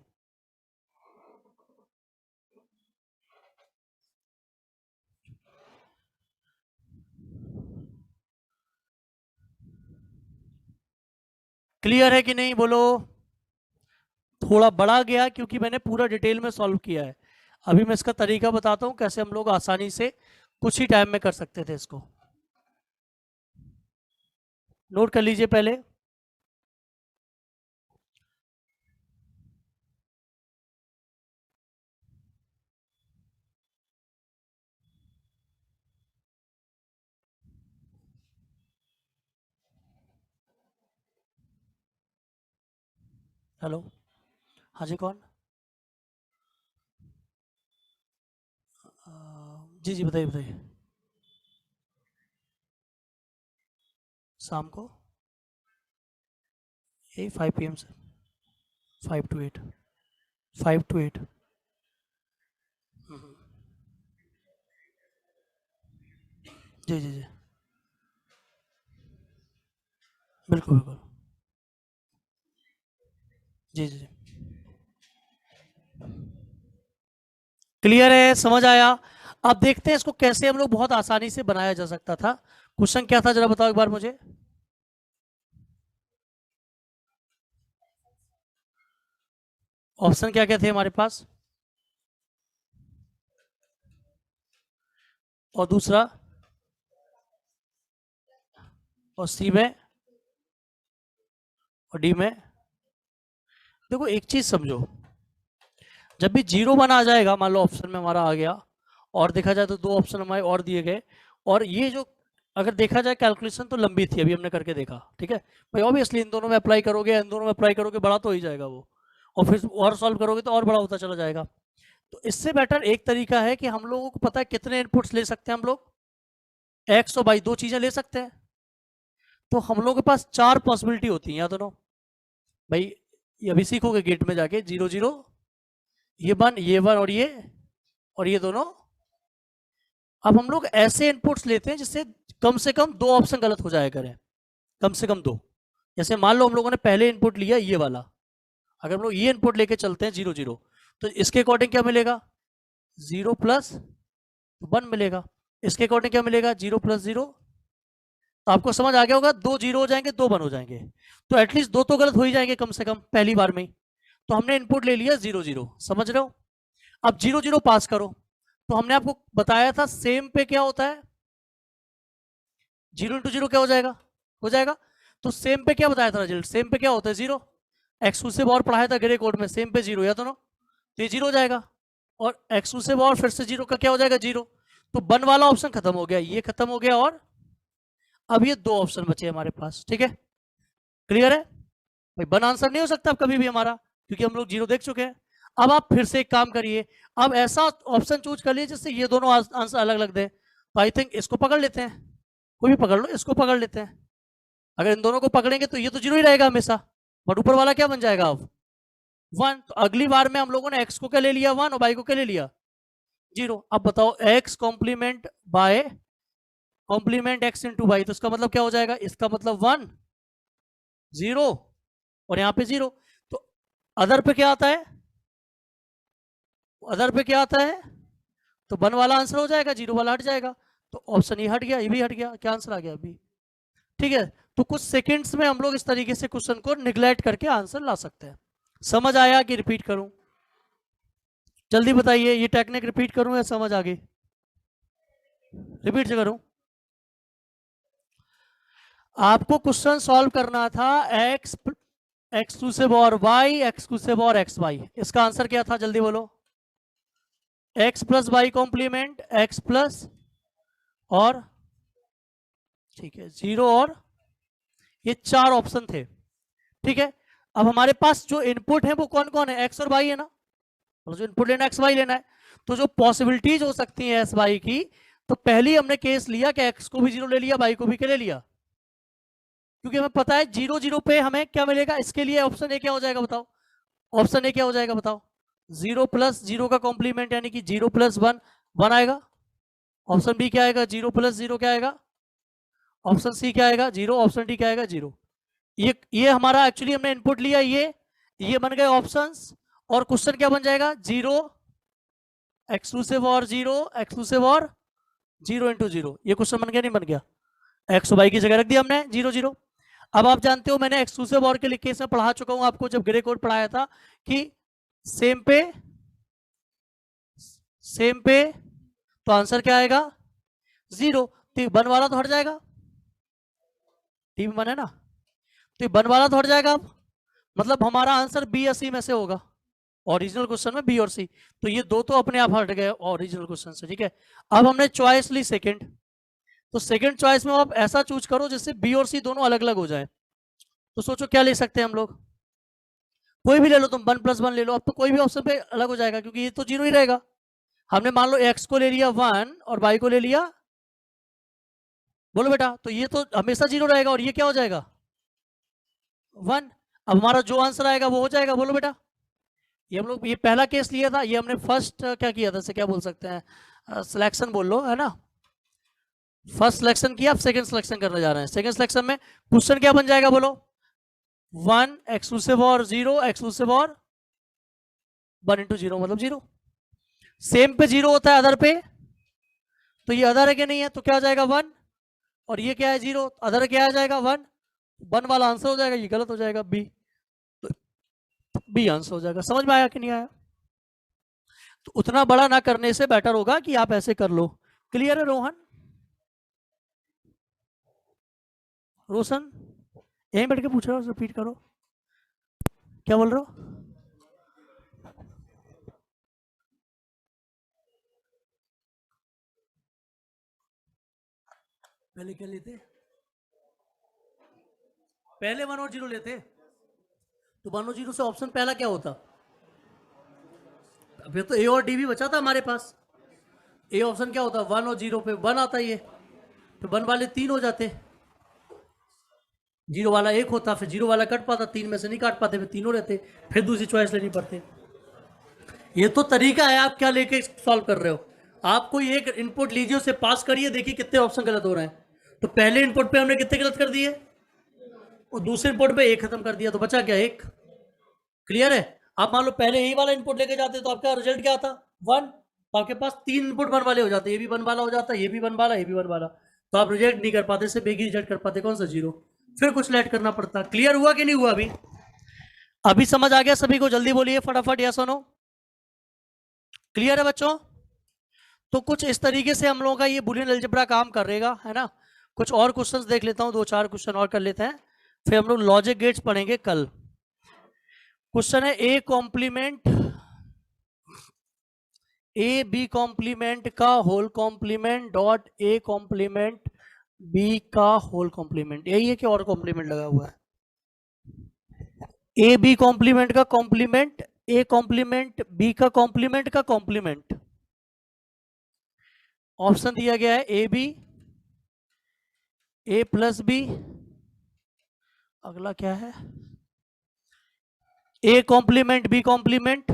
[SPEAKER 1] क्लियर है कि नहीं, बोलो। थोड़ा बड़ा गया क्योंकि मैंने पूरा डिटेल में सॉल्व किया है। अभी मैं इसका तरीका बताता हूं कैसे हम लोग आसानी से कुछ ही टाइम में कर सकते थे इसको। नोट कर लीजिए पहले। हेलो, हाँ जी, कौन? जी जी, बताइए बताइए। शाम को यही 5 PM से 5 to 8, 5 to 8। जी जी जी, बिल्कुल बिल्कुल। जी जी, क्लियर है, समझ आया? अब देखते हैं इसको कैसे हम लोग बहुत आसानी से बनाया जा सकता था। क्वेश्चन क्या था, जरा बताओ एक बार मुझे। ऑप्शन क्या क्या थे हमारे पास, और दूसरा, और सी में, और डी में। देखो एक चीज समझो, जब भी 0 1 आ जाएगा, मान लो ऑप्शन में हमारा आ गया, और देखा जाए तो 2 ऑप्शन हमारे और दिए गए, और ये जो अगर देखा जाए कैलकुलेशन तो लंबी थी, अभी हमने करके देखा, ठीक है भाई। ऑब्वियसली इन दोनों में अप्लाई करोगे, इन दोनों में अप्लाई करोगे, बड़ा तो हो ही जाएगा वो, और फिर और सॉल्व करोगे तो और बड़ा होता चला जाएगा। तो इससे बेटर एक तरीका है कि हम लोगों को पता है कितने इनपुट्स ले सकते हैं हम लोग, एक्स और वाई, 2 चीजें ले सकते हैं। तो हम लोगों के पास 4 पॉसिबिलिटी होती हैं, या दोनों भाई, ये अभी सीखोगे गेट में जाके, 0 0, ये 1, ये 1, और ये दोनों। अब हम लोग ऐसे इनपुट्स लेते हैं जिससे कम से कम 2 ऑप्शन गलत हो जाया करें, कम से कम 2। जैसे मान लो हम लोगों ने पहले इनपुट लिया ये वाला, अगर हम लोग ये इनपुट लेके चलते हैं 0 0, तो इसके अकॉर्डिंग क्या मिलेगा, 0 प्लस 1 मिलेगा। इसके अकॉर्डिंग क्या मिलेगा, 0 प्लस 0। तो आपको समझ आ गया होगा, 2 0 हो जाएंगे, 2 1 हो जाएंगे, तो एटलीस्ट 2 तो गलत हो ही जाएंगे कम से कम पहली बार में ही। तो हमने इनपुट ले लिया 0 0, समझ रहे हो? अब 0 0 पास करो, तो हमने आपको बताया था सेम पे क्या होता है, 0 इंटू 0 क्या हो जाएगा। तो सेम पे क्या बताया था रिजल्ट, सेम पे क्या होता है, 0। एक्सक्लूसिव और पढ़ाया था ग्रे कोड में, सेम पे 0, या दोनों, तो ये 0 हो जाएगा, और एक्सक्लूसिव और फिर से 0 का क्या हो जाएगा, 0। तो 1 वाला ऑप्शन खत्म हो गया, ये खत्म हो गया, और अब ये 2 ऑप्शन बचे हमारे पास, ठीक है, क्लियर है भाई। 1 आंसर नहीं हो सकता अब कभी भी हमारा, क्योंकि हम लोग 0 देख चुके हैं। अब आप फिर से एक काम करिए, अब ऐसा ऑप्शन चूज कर लीजिए जिससे ये दोनों आंसर अलग अलग दे। तो आई थिंक इसको पकड़ लेते हैं, कोई भी पकड़ लो, इसको पकड़ लेते हैं। अगर इन दोनों को पकड़ेंगे तो ये तो 0 ही रहेगा हमेशा, बट ऊपर वाला क्या बन जाएगा अब 1। तो अगली बार में हम लोगों ने x को क्या ले लिया 1 और y को क्या ले लिया 0। अब बताओ x complement Y complement x into Y, तो इसका मतलब क्या हो जाएगा, इसका मतलब 1 0 और यहाँ पे 0। तो अदर पे क्या आता है, अदर पे क्या आता है, तो 1 वाला आंसर हो जाएगा, 0 वाला हट जाएगा। तो ऑप्शन ये हट गया, ये भी हट गया, क्या आंसर आ गया बी। ठीक है, तो कुछ सेकंड्स में हम लोग इस तरीके से क्वेश्चन को निगलेक्ट करके आंसर ला सकते हैं। समझ आया कि रिपीट करूं, जल्दी बताइए, ये टेक्निक रिपीट करूं या समझ आ गई, रिपीट से करूं। आपको क्वेश्चन सॉल्व करना था x exclusive or y exclusive or X Y, इसका आंसर क्या था जल्दी बोलो, x plus Y complement x plus और ठीक है 0 और ये 4 ऑप्शन थे। ठीक है, अब हमारे पास जो इनपुट है वो कौन कौन है, x और y है ना, और जो इनपुट लेना है x y लेना है। तो जो पॉसिबिलिटीज हो सकती है एस वाई की, तो पहले हमने केस लिया कि x को भी 0 ले लिया, y को भी क्या ले लिया, क्योंकि हमें पता है 0 0 पे हमें क्या मिलेगा। इसके लिए ऑप्शन ए क्या हो जाएगा बताओ, ऑप्शन ए क्या हो जाएगा बताओ, 0 प्लस 0 का कॉम्प्लीमेंट यानी कि 0 प्लस 1 1 आएगा। ऑप्शन बी क्या आएगा, 0 प्लस 0 क्या आएगा, ऑप्शन सी क्या आएगा 0, ऑप्शन डी क्या आएगा 0। ये हमारा एक्चुअली हमने इनपुट लिया, ये बन गए ऑप्शंस, और क्वेश्चन क्या बन जाएगा 0 एक्सक्लूसिव और 0 एक्सक्लूसिव और 0 इंटू 0। ये क्वेश्चन बन गया नहीं बन गया, एक्स वाई की जगह रख दिया हमने 0 0। अब आप जानते हो मैंने एक्सक्लूसिव और के लिए केस में पढ़ा चुका हूं आपको, जब ग्रे कोड पढ़ाया था कि सेम पे तो आंसर क्या आएगा 0। तो 1 वाला तो हट जाएगा, टी में 1 है ना, तो 1 वाला तो हट जाएगा। अब मतलब हमारा आंसर बी या सी में से होगा, ओरिजिनल क्वेश्चन में बी और सी, तो ये दो तो अपने आप हट गए ओरिजिनल क्वेश्चन से। ठीक है, अब हमने चॉइस ली सेकंड, तो सेकंड चॉइस में आप ऐसा चूज करो जिससे बी और सी दोनों अलग अलग हो जाए। तो सोचो क्या ले सकते हैं हम लोग, कोई भी ले लो तुम, 1 प्लस 1 ले लो, अब तो कोई भी ऑप्शन पे अलग हो जाएगा क्योंकि ये तो 0 ही रहेगा। हमने मान लो x को ले लिया 1 और y को ले लिया, बोलो बेटा, तो ये तो हमेशा 0 रहेगा और ये क्या हो जाएगा 1। अब हमारा जो आंसर आएगा वो हो जाएगा, बोलो बेटा। ये हम लोग ये पहला केस लिया था, ये हमने फर्स्ट क्या किया था, इसे क्या बोल सकते हैं, सिलेक्शन बोल लो, है ना। फर्स्ट सिलेक्शन किया, अब सेकंड सिलेक्शन करने जा रहे हैं। सेकंड सिलेक्शन में क्वेश्चन क्या बन जाएगा बोलो, 1 एक्सक्लूसिव और 0 एक्सक्लूसिव और 1 इंटू 0 मतलब 0। सेम पे 0 होता है अदर पे, तो ये अदर है कि नहीं है, तो क्या आ जाएगा 1, और ये क्या है 0, अदर क्या आ जाएगा 1 वाला आंसर हो जाएगा, ये गलत हो जाएगा बी, तो बी आंसर हो जाएगा। समझ में आया कि नहीं आया, तो उतना बड़ा ना करने से बेटर होगा कि आप ऐसे कर लो। क्लियर है रोहन, रोशन, यहीं बैठ के पूछ रहे हो, रिपीट करो क्या बोल रहे हो। पहले क्या लेते, पहले 1 और 0 लेते, तो 1 और 0 से ऑप्शन पहला क्या होता, फिर तो ए और डी भी बचा था हमारे पास। ए ऑप्शन क्या होता, 1 और 0 पे 1 आता ये, तो 1 वाले 3 हो जाते, 0 वाला 1 होता, फिर 0 वाला कट पाता, 3 में से नहीं काट पाते, फिर तीनों रहते, फिर दूसरी चॉइस लेनी पड़ती। ये तो तरीका है, आप क्या लेके सॉल्व कर रहे हो। आप कोई एक इनपुट लीजिए, उसे पास करिए, देखिए कितने ऑप्शन गलत हो रहे हैं। तो पहले इनपुट पे हमने कितने गलत कर दिए, और दूसरे इनपुट पे 1 खत्म कर दिया, तो बचा क्या 1। क्लियर है। आप मान लो पहले यही वाला इनपुट लेके जाते तो आपका रिजल्ट क्या आता 1, तो आपके पास 3 इनपुट 1 वाले हो जाते, ये भी 1 वाला हो जाता, ये भी 1 वाला, ये भी 1 वाला, तो आप रिजेक्ट नहीं कर पाते, सिर्फ एक ही रिजेक्ट कर पाते, कौन सा 0, फिर कुछ लेट करना पड़ता। क्लियर हुआ कि नहीं हुआ, अभी समझ आ गया सभी को, जल्दी बोलिए फटाफट, या सुनो, क्लियर है बच्चों। तो कुछ इस तरीके से हम लोगों का ये बुलियन अलजेब्रा काम करेगा, है ना। कुछ और क्वेश्चंस देख लेता हूं, 2-4 क्वेश्चन और कर लेते हैं, फिर हम लोग लॉजिक गेट्स पढ़ेंगे कल। क्वेश्चन है A complement, A B complement का whole complement dot A complement B का होल कॉम्प्लीमेंट, यही है कि और कॉम्प्लीमेंट लगा हुआ है। ए बी कॉम्प्लीमेंट का कॉम्प्लीमेंट, ए कॉम्प्लीमेंट बी का कॉम्प्लीमेंट का कॉम्प्लीमेंट। ऑप्शन दिया गया है A B, A plus B, अगला क्या है, ए कॉम्प्लीमेंट बी कॉम्प्लीमेंट,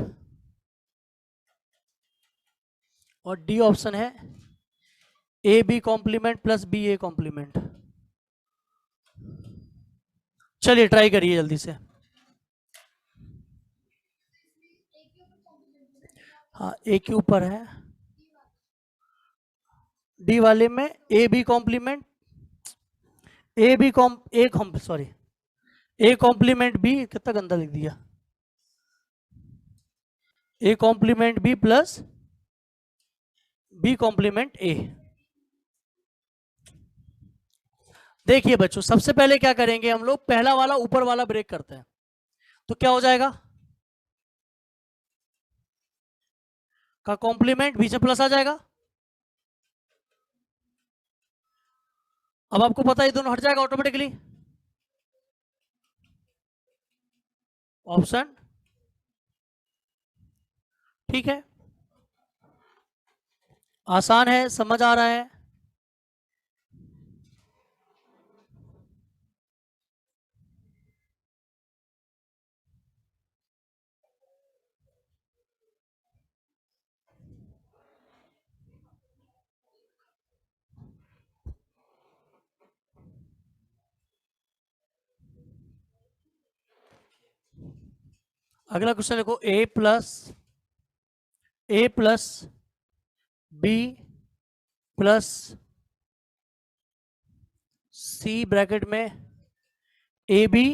[SPEAKER 1] और डी ऑप्शन है A B complement plus B A complement. चलिए ट्राई करिए जल्दी से। हाँ ए के ऊपर है, डी वाले में A B complement, A B com A com sorry A complement B, कितना गंदा लिख दिया, A complement B plus B complement A. देखिए बच्चों, सबसे पहले क्या करेंगे हम लोग, पहला वाला ऊपर वाला ब्रेक करते हैं, तो क्या हो जाएगा, का कॉम्प्लीमेंट बीच में प्लस आ जाएगा। अब आपको पता है ये दोनों हट जाएगा ऑटोमेटिकली, ऑप्शन ठीक है, आसान है, समझ आ रहा है। अगला क्वेश्चन देखो, ए प्लस बी प्लस सी ब्रैकेट में A B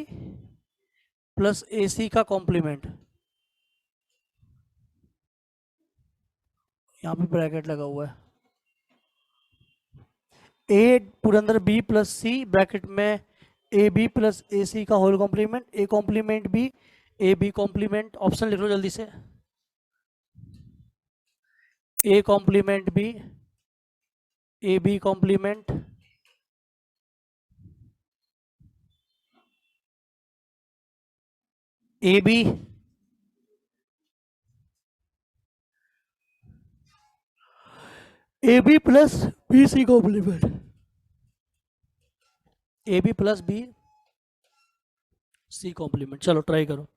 [SPEAKER 1] plus A C का कॉम्प्लीमेंट, यहां पे ब्रैकेट लगा हुआ है, ए पूरे अंदर बी प्लस सी ब्रैकेट में A B plus A C का whole complement, A complement B A B complement, option लिख लो जल्दी से, A complement B A B complement A B A B plus B C complement, A B plus B C complement. चलो try करो।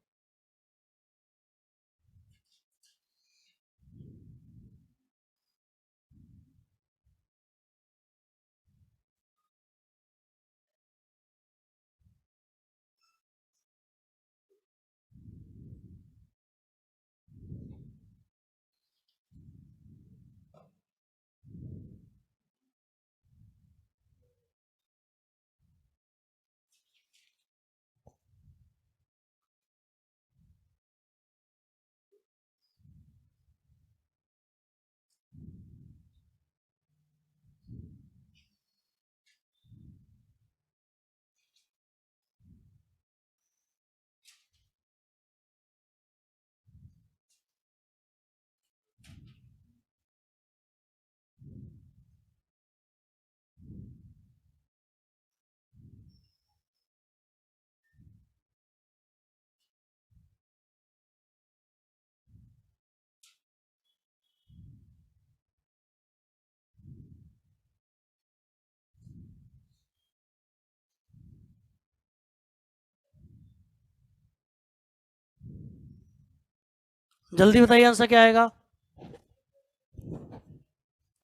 [SPEAKER 1] जल्दी बताइए answer क्या आएगा,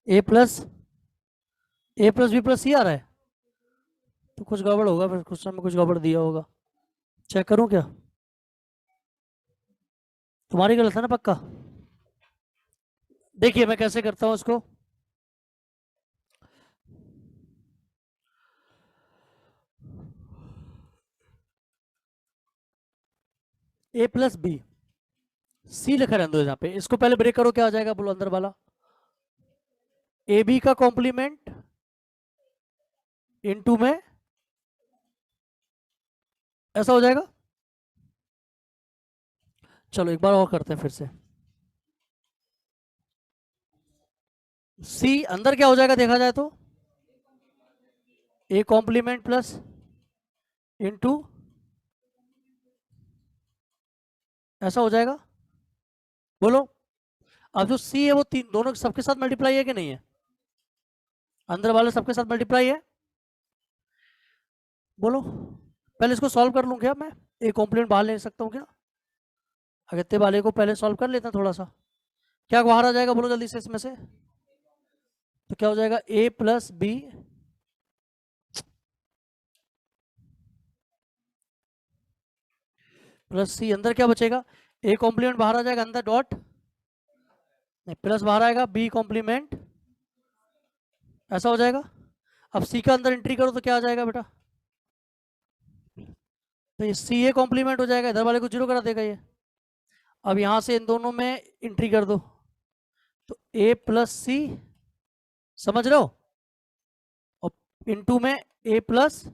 [SPEAKER 1] A plus B plus C आ रहा है, तो कुछ गड़बड़ होगा, फिर क्वेश्चन में कुछ गड़बड़ दिया होगा। चेक करूं क्या, तुम्हारी गलत है ना पक्का। देखिए मैं कैसे करता हूं इसको, ए प्लस बी सी लिखा रहने दो यहाँ पे, इसको पहले ब्रेक करो, क्या आ जाएगा बोलो अंदर वाला, ए बी का कॉम्प्लीमेंट इनटू में, ऐसा हो जाएगा। चलो एक बार और करते हैं फिर से, सी अंदर क्या हो जाएगा देखा जाए तो, ए कॉम्प्लीमेंट प्लस इनटू, ऐसा हो जाएगा बोलो। अब जो सी है वो तीन दोनों सबके साथ मल्टीप्लाई है कि नहीं है, अंदर वाले सबके साथ मल्टीप्लाई है, बोलो, पहले इसको सॉल्व कर लूं क्या मैं? ए कॉम्प्लीमेंट बाहर ले सकता हूँ क्या? अगत्य वाले को पहले सॉल्व कर लेते हैं थोड़ा सा। क्या बाहर आ जाएगा बोलो जल्दी से इसमें से? तो क्या हो जाएगा, ए प्लस बी प्लस सी, अंदर क्या बचेगा? ए कॉम्प्लीमेंट बाहर आ जाएगा, अंदर डॉट नहीं, प्लस बाहर आएगा, बी कॉम्प्लीमेंट, ऐसा हो जाएगा। अब सी का अंदर एंट्री करो तो क्या आ जाएगा बेटा? तो ये सी ए कॉम्प्लीमेंट हो जाएगा, इधर वाले को जीरो करा देगा ये। अब यहां से इन दोनों में एंट्री कर दो, तो ए प्लस सी, समझ रहे हो? और इनटू में ए प्लस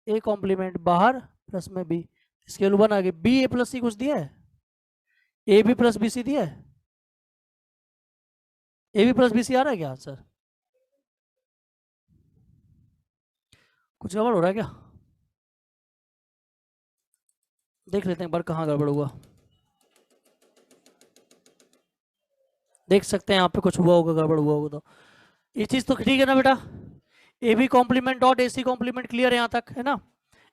[SPEAKER 1] ए कॉम्प्लीमेंट बाहर प्लस में बी, इसके वन आ गए। बी ए प्लस सी कुछ दिया है? A B plus B C दिया है? A B plus B C आ रहा है क्या आंसर? कुछ गड़बड़ हो रहा है क्या? देख लेते हैं एक बार कहाँ गड़बड़ हुआ। देख सकते हैं यहाँ पे कुछ हुआ होगा, गड़बड़ हुआ होगा। तो ये चीज तो ठीक है ना बेटा? A B complement dot A C complement, clear है यहाँ तक, है ना?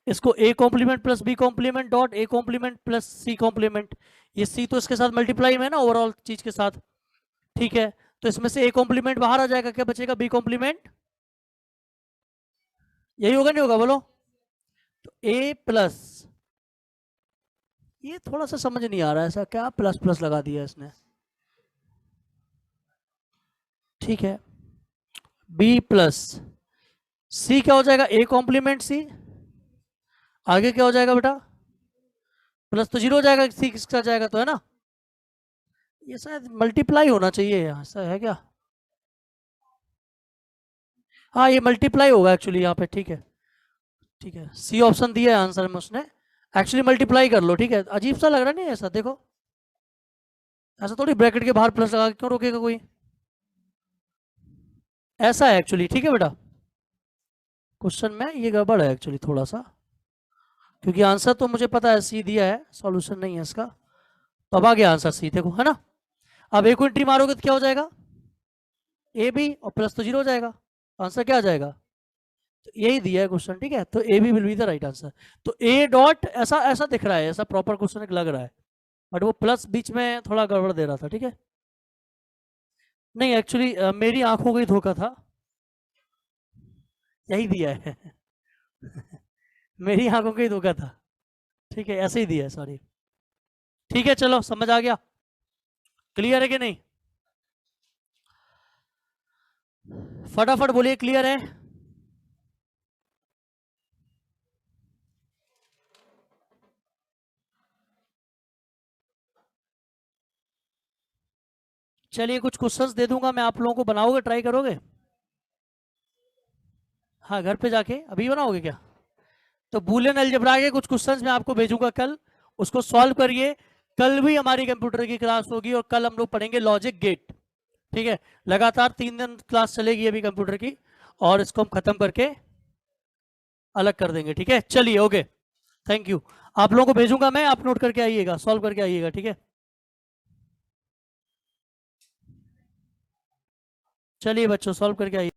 [SPEAKER 1] इसको A complement plus B complement dot A complement plus C complement, ये सी तो इसके साथ मल्टीप्लाई में है ना ओवरऑल चीज के साथ, ठीक है? तो इसमें से ए कॉम्प्लीमेंट बाहर आ जाएगा, क्या बचेगा? बी कॉम्प्लीमेंट, यही होगा नहीं होगा बोलो? तो ए प्लस, ये थोड़ा सा समझ नहीं आ रहा है, ऐसा क्या प्लस प्लस लगा दिया इसने, ठीक है? बी प्लस सी क्या हो जाएगा? ए कॉम्प्लीमेंट सी, आगे क्या हो जाएगा बेटा? प्लस तो जीरो हो जाएगा, सी किसका जाएगा तो, है ना? ये शायद मल्टीप्लाई होना चाहिए, ऐसा है क्या? हाँ ये मल्टीप्लाई होगा एक्चुअली यहाँ पे, ठीक है, ठीक है, सी ऑप्शन दिया है आंसर में उसने, एक्चुअली मल्टीप्लाई कर लो, ठीक है? अजीब सा लग रहा नहीं ऐसा, देखो ऐसा थोड़ी ब्रैकेट के बाहर प्लस लगा के क्यों रोकेगा कोई, ऐसा है एक्चुअली, ठीक है बेटा? क्वेश्चन में ये गड़बड़ है एक्चुअली थोड़ा सा, क्योंकि आंसर तो मुझे पता है सी दिया है, सॉल्यूशन नहीं है इसका, तो अब आ गया आंसर सी, देखो, है ना? अब एक एंट्री मारोगे तो क्या हो जाएगा? ए बी, और प्लस तो जीरो हो जाएगा, आंसर क्या आ जाएगा? तो यही दिया है क्वेश्चन, ठीक है? तो A B will be the right answer. तो ए डॉट ऐसा ऐसा दिख रहा है, ऐसा प्रॉपर क्वेश्चन एक लग रहा है, बट वो प्लस बीच में थोड़ा गड़बड़ दे रहा था, ठीक है? नहीं एक्चुअली मेरी आंखों का ही धोखा था, यही दिया है मेरी आंखों का ही धोखा था, ठीक है? ऐसे ही दिया है, सॉरी, ठीक है? चलो समझ आ गया, क्लियर है कि नहीं? फटाफट बोलिए, क्लियर है? चलिए कुछ क्वेश्चंस दे दूंगा मैं, आप लोगों को, बनाओगे, ट्राई करोगे? हाँ घर पे जाके अभी बनाओगे क्या? तो बूलियन अलजेब्रा के कुछ क्वेश्चंस मैं आपको भेजूंगा कल, उसको सॉल्व करिए। कल भी हमारी कंप्यूटर की क्लास होगी, और कल हम लोग पढ़ेंगे लॉजिक गेट, ठीक है? लगातार 3 दिन क्लास चलेगी अभी कंप्यूटर की, और इसको हम खत्म करके अलग कर देंगे, ठीक है? चलिए ओके, थैंक यू। आप लोगों को भेजूंगा मैं, आप नोट करके आइएगा, सॉल्व करके आइएगा, ठीक है? चलिए बच्चों, सॉल्व करके आइए।